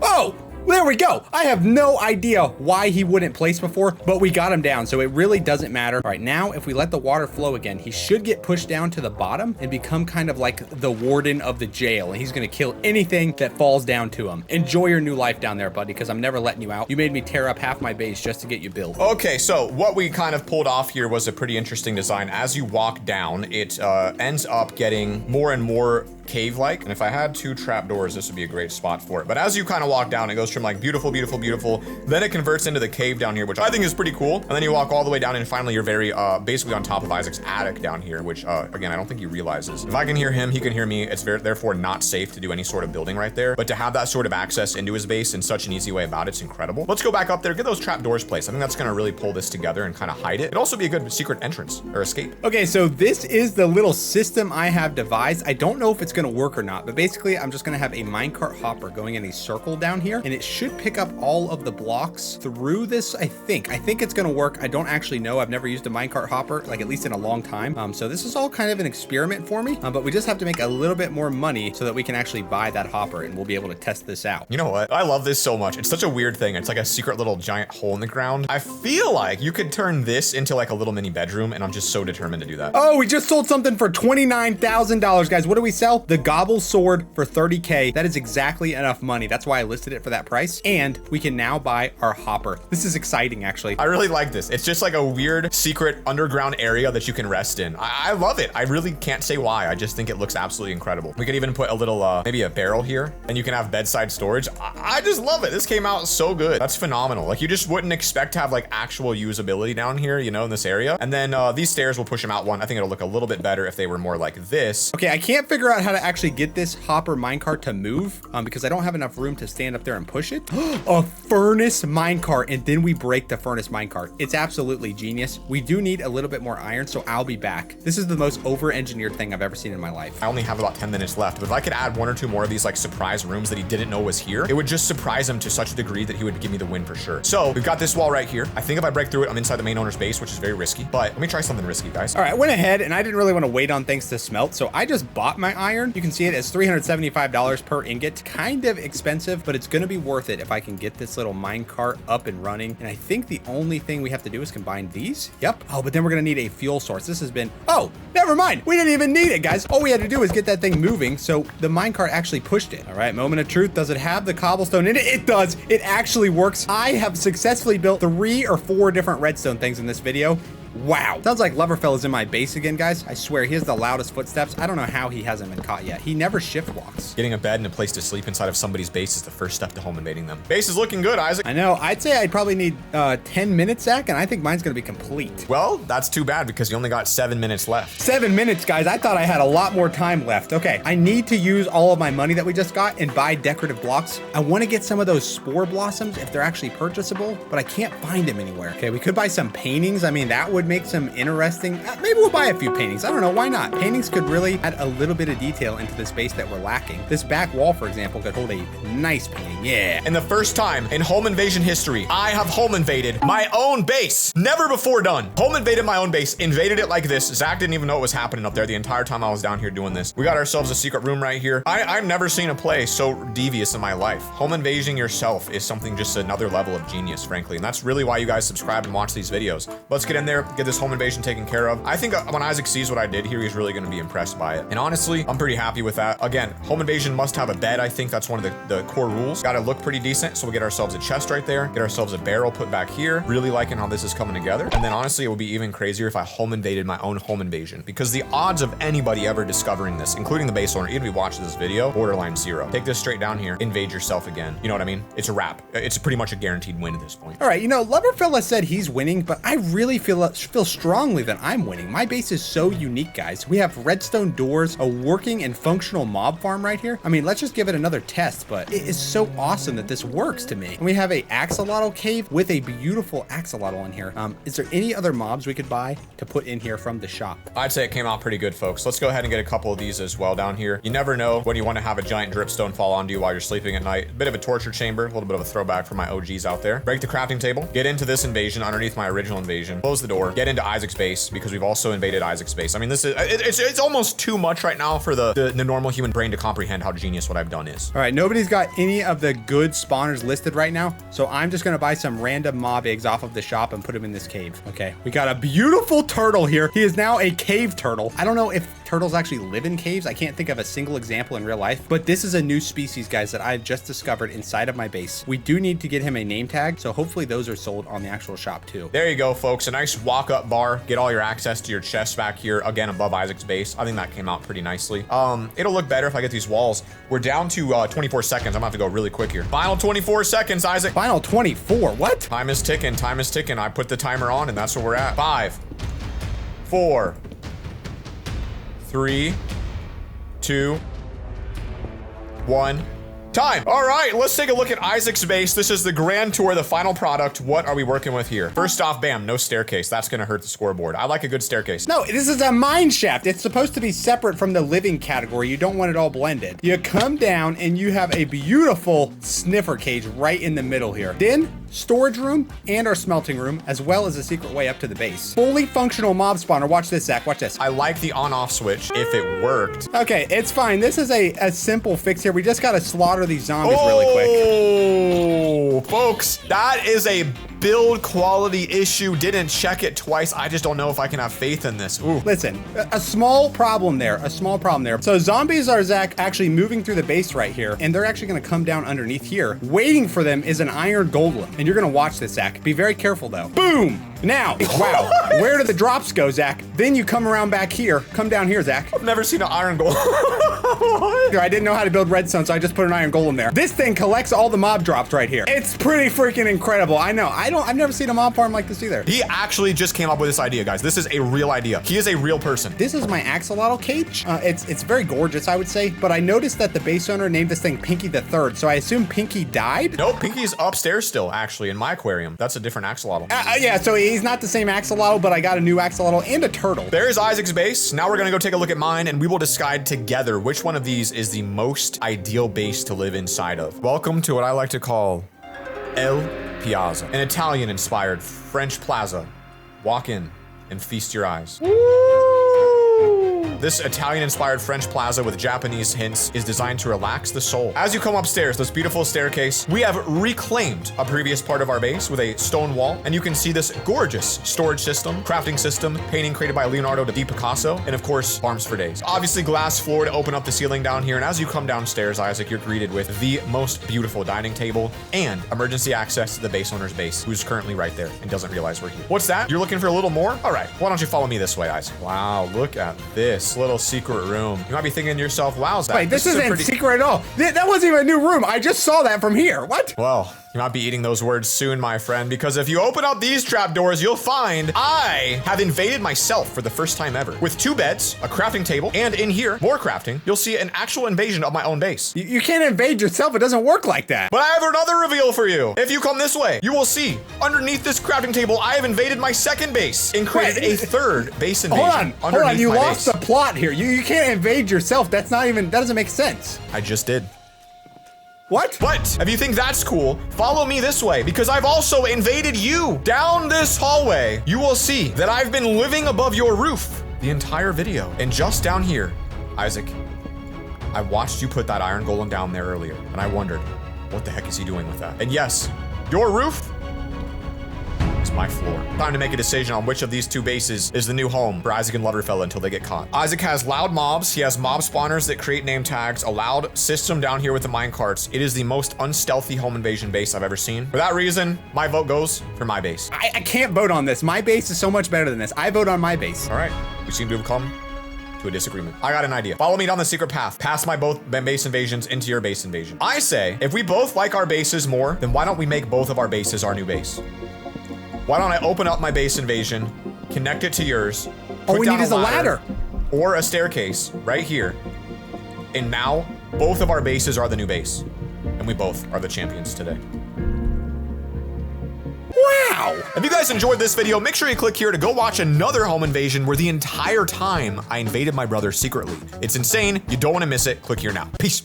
Oh! There we go. I have no idea why he wouldn't place before, but we got him down, so it really doesn't matter. All right, now if we let the water flow again, he should get pushed down to the bottom and become kind of like the warden of the jail, and he's gonna kill anything that falls down to him. Enjoy your new life down there, buddy, because I'm never letting you out. You made me tear up half my base just to get you built. Okay, so what we kind of pulled off here was a pretty interesting design. As you walk down, it ends up getting more and more cave-like, and if I had 2 trapdoors, this would be a great spot for it. But as you kind of walk down, it goes from like beautiful, beautiful, beautiful, then it converts into the cave down here, which I think is pretty cool. And then you walk all the way down, and finally you're very basically on top of Isaac's attic down here, which again, I don't think he realizes. If I can hear him, he can hear me. It's therefore not safe to do any sort of building right there, but to have that sort of access into his base in such an easy way about it's incredible. Let's go back up there, get those trapdoors placed. I think that's gonna really pull this together and kind of hide it. It'd also be a good secret entrance or escape. Okay, so this is the little system I have devised. I don't know if it's gonna work or not, but basically I'm just gonna have a minecart hopper going in a circle down here, and it should pick up all of the blocks through this. I think it's gonna work. I don't actually know. I've never used a minecart hopper, like at least in a long time. So this is all kind of an experiment for me, but we just have to make a little bit more money so that we can actually buy that hopper, and we'll be able to test this out. You know what? I love this so much. It's such a weird thing. It's like a secret little giant hole in the ground. I feel like you could turn this into like a little mini bedroom, and I'm just so determined to do that. Oh, we just sold something for $29,000, guys. What do we sell? The Gobble Sword for 30K. That is exactly enough money. That's why I listed it for that price. And we can now buy our hopper. This is exciting, actually. I really like this. It's just like a weird secret underground area that you can rest in. I love it. I really can't say why. I just think it looks absolutely incredible. We could even put a little, maybe a barrel here, and you can have bedside storage. I just love it. This came out so good. That's phenomenal. Like, you just wouldn't expect to have like actual usability down here, you know, in this area. And then these stairs will push them out one. I think it'll look a little bit better if they were more like this. Okay, I can't figure out how to actually get this hopper minecart to move because I don't have enough room to stand up there and push it. A furnace minecart, and then we break the furnace minecart. It's absolutely genius. We do need a little bit more iron, so I'll be back. This is the most over-engineered thing I've ever seen in my life. I only have about 10 minutes left, but if I could add 1 or 2 more of these like surprise rooms that he didn't know was here, it would just surprise him to such a degree that he would give me the win for sure. So we've got this wall right here. I think if I break through it, I'm inside the main owner's base, which is very risky, but let me try something risky, guys. All right, I went ahead and I didn't really want to wait on things to smelt, so I just bought my iron. You can see it as $375 per ingot. Kind of expensive, but it's going to be worth it if I can get this little minecart up and running. And I think the only thing we have to do is combine these. Yep. Oh, but then we're going to need a fuel source. This has been, oh, never mind. We didn't even need it, guys. All we had to do is get that thing moving. So the minecart actually pushed it. All right, moment of truth. Does it have the cobblestone in it? It does. It actually works. I have successfully built 3 or 4 different redstone things in this video. Wow. Sounds like LoverFella's in my base again, guys. I swear, he has the loudest footsteps. I don't know how he hasn't been caught yet. He never shift walks. Getting a bed and a place to sleep inside of somebody's base is the first step to home invading them. Base is looking good, Isaac. I know. I'd say I'd probably need 10 minutes, Zach, and I think mine's going to be complete. Well, that's too bad because you only got 7 minutes left. 7 minutes, guys. I thought I had a lot more time left. Okay, I need to use all of my money that we just got and buy decorative blocks. I want to get some of those spore blossoms if they're actually purchasable, but I can't find them anywhere. Okay, we could buy some paintings. I mean, that would make some interesting. Maybe we'll buy a few paintings. I don't know. Why not? Paintings could really add a little bit of detail into the space that we're lacking. This back wall, for example, could hold a nice painting. Yeah. And the first time in home invasion history, I have home invaded my own base. Never before done. Home invaded my own base, invaded it like this. Zach didn't even know what was happening up there the entire time I was down here doing this. We got ourselves a secret room right here. I've never seen a play so devious in my life. Home invading yourself is something just another level of genius, frankly. And that's really why you guys subscribe and watch these videos. Let's get in there, get this home invasion taken care of. I think when Isaac sees what I did here, he's really going to be impressed by it. And honestly, I'm pretty happy with that. Again, home invasion must have a bed. I think that's one of the core rules. Got to look pretty decent. So we'll get ourselves a chest right there, get ourselves a barrel put back here. Really liking how this is coming together. And then honestly, it would be even crazier if I home invaded my own home invasion, because the odds of anybody ever discovering this, including the base owner, even if you watch this video, borderline 0. Take this straight down here, invade yourself again. You know what I mean? It's a wrap. It's pretty much a guaranteed win at this point. All right, you know, LoverFella said he's winning, but I really feel feel strongly that I'm winning. My base is so unique, guys. We have redstone doors, a working and functional mob farm right here. I mean, let's just give it another test, but it is so awesome that this works to me. And we have a axolotl cave with a beautiful axolotl in here. Is there any other mobs we could buy to put in here from the shop? I'd say it came out pretty good, folks. Let's go ahead and get a couple of these as well down here. You never know when you want to have a giant dripstone fall onto you while you're sleeping at night. A bit of a torture chamber, a little bit of a throwback for my OGs out there. Break the crafting table, get into this invasion underneath my original invasion, close the door, get into Isaac's base because we've also invaded Isaac's base. I mean, this is, it's almost too much right now for the normal human brain to comprehend how genius what I've done is. All right, nobody's got any of the good spawners listed right now, so I'm just gonna buy some random mob eggs off of the shop and put them in this cave. Okay, we got a beautiful turtle here. He is now a cave turtle. I don't know if turtles actually live in caves. I can't think of a single example in real life, but this is a new species, guys, that I've just discovered inside of my base. We do need to get him a name tag, so hopefully those are sold on the actual shop too. There you go, folks. A nice walk-up bar. Get all your access to your chest back here, again, above Isaac's base. I think that came out pretty nicely. It'll look better if I get these walls. We're down to 24 seconds. I'm gonna have to go really quick here. Final 24 seconds, Isaac. Final 24, what? Time is ticking, time is ticking. I put the timer on and that's where we're at. 5, 4, 3, 2, 1. Time. All right, let's take a look at Isaac's base. This is the grand tour, the final product. What are we working with here? First off, bam, no staircase. That's gonna hurt the scoreboard. I like a good staircase. No, this is a mine shaft. It's supposed to be separate from the living category. You don't want it all blended. You come down and you have a beautiful sniffer cage right in the middle here. Then storage room and our smelting room, as well as a secret way up to the base. Fully functional mob spawner. Watch this, Zach, watch this. I like the on-off switch if it worked. Okay, it's fine. This is a simple fix here. We just gotta slaughter these zombies really quick. Oh, folks, that is a build quality issue. Didn't check it twice. I just don't know if I can have faith in this. Ooh. Listen, a small problem there, So zombies are, Zach, actually moving through the base right here, and they're actually gonna come down underneath here. Waiting for them is an iron golem, and you're gonna watch this, Zach. Be very careful though. Boom! Now, wow, where do the drops go, Zach? Then you come around back here. Come down here, Zach. I've never seen an iron golem. I didn't know how to build redstone, so I just put an iron golem there. This thing collects all the mob drops right here. It's pretty freaking incredible. I know. I've never seen a mob farm like this either. He actually just came up with this idea, guys. This is a real idea. He is a real person. This is my axolotl cage. It's very gorgeous, I would say, but I noticed that the base owner named this thing Pinky the Third, so I assume Pinky died? Nope, Pinky's upstairs still, actually, in my aquarium. That's a different axolotl. Yeah, so he's not the same axolotl, but I got a new axolotl and a turtle. There's Isaac's base. Now we're gonna go take a look at mine, and we will decide together which one of these is the most ideal base to live inside of. Welcome to what I like to call El Piazza, an Italian-inspired French plaza. Walk in and feast your eyes. This Italian-inspired French plaza with Japanese hints is designed to relax the soul. As you come upstairs, this beautiful staircase, we have reclaimed a previous part of our base with a stone wall, and you can see this gorgeous storage system, crafting system, painting created by Leonardo da Picasso, and of course, farms for days. Obviously, glass floor to open up the ceiling down here, and as you come downstairs, Isaac, you're greeted with the most beautiful dining table and emergency access to the base owner's base, who's currently right there and doesn't realize we're here. What's that? You're looking for a little more? All right, why don't you follow me this way, Isaac? Wow, look at this little secret room. You might be thinking to yourself, wow, Zach, wait, this isn't secret at all. That wasn't even a new room. I just saw that from here. What? Well, you might be eating those words soon, my friend, because if you open up these trapdoors, you'll find I have invaded myself for the first time ever. With 2 beds, a crafting table, and in here, more crafting, you'll see an actual invasion of my own base. You can't invade yourself. It doesn't work like that. But I have another reveal for you. If you come this way, you will see underneath this crafting table, I have invaded my second base and created a third base invasion. Hold on. You lost the plot here. You can't invade yourself. That doesn't make sense. I just did. What? But if you think that's cool, follow me this way because I've also invaded you. Down this hallway, you will see that I've been living above your roof the entire video. And just down here, Isaac, I watched you put that iron golem down there earlier, and I wondered, what the heck is he doing with that? And yes, your roof is my floor. Time to make a decision on which of these 2 bases is the new home for Isaac and LoverFella until they get caught. Isaac has loud mobs. He has mob spawners that create name tags, a loud system down here with the mine carts. It is the most unstealthy home invasion base I've ever seen. For that reason, my vote goes for my base. I can't vote on this. My base is so much better than this. I vote on my base. All right, we seem to have come to a disagreement. I got an idea. Follow me down the secret path, past my both base invasions into your base invasion. I say, if we both like our bases more, then why don't we make both of our bases our new base? Why don't I open up my base invasion, connect it to yours. All put we down need is a ladder. or a staircase right here. And now both of our bases are the new base. And we both are the champions today. Wow. If you guys enjoyed this video, make sure you click here to go watch another home invasion where the entire time I invaded my brother secretly. It's insane. You don't want to miss it. Click here now. Peace.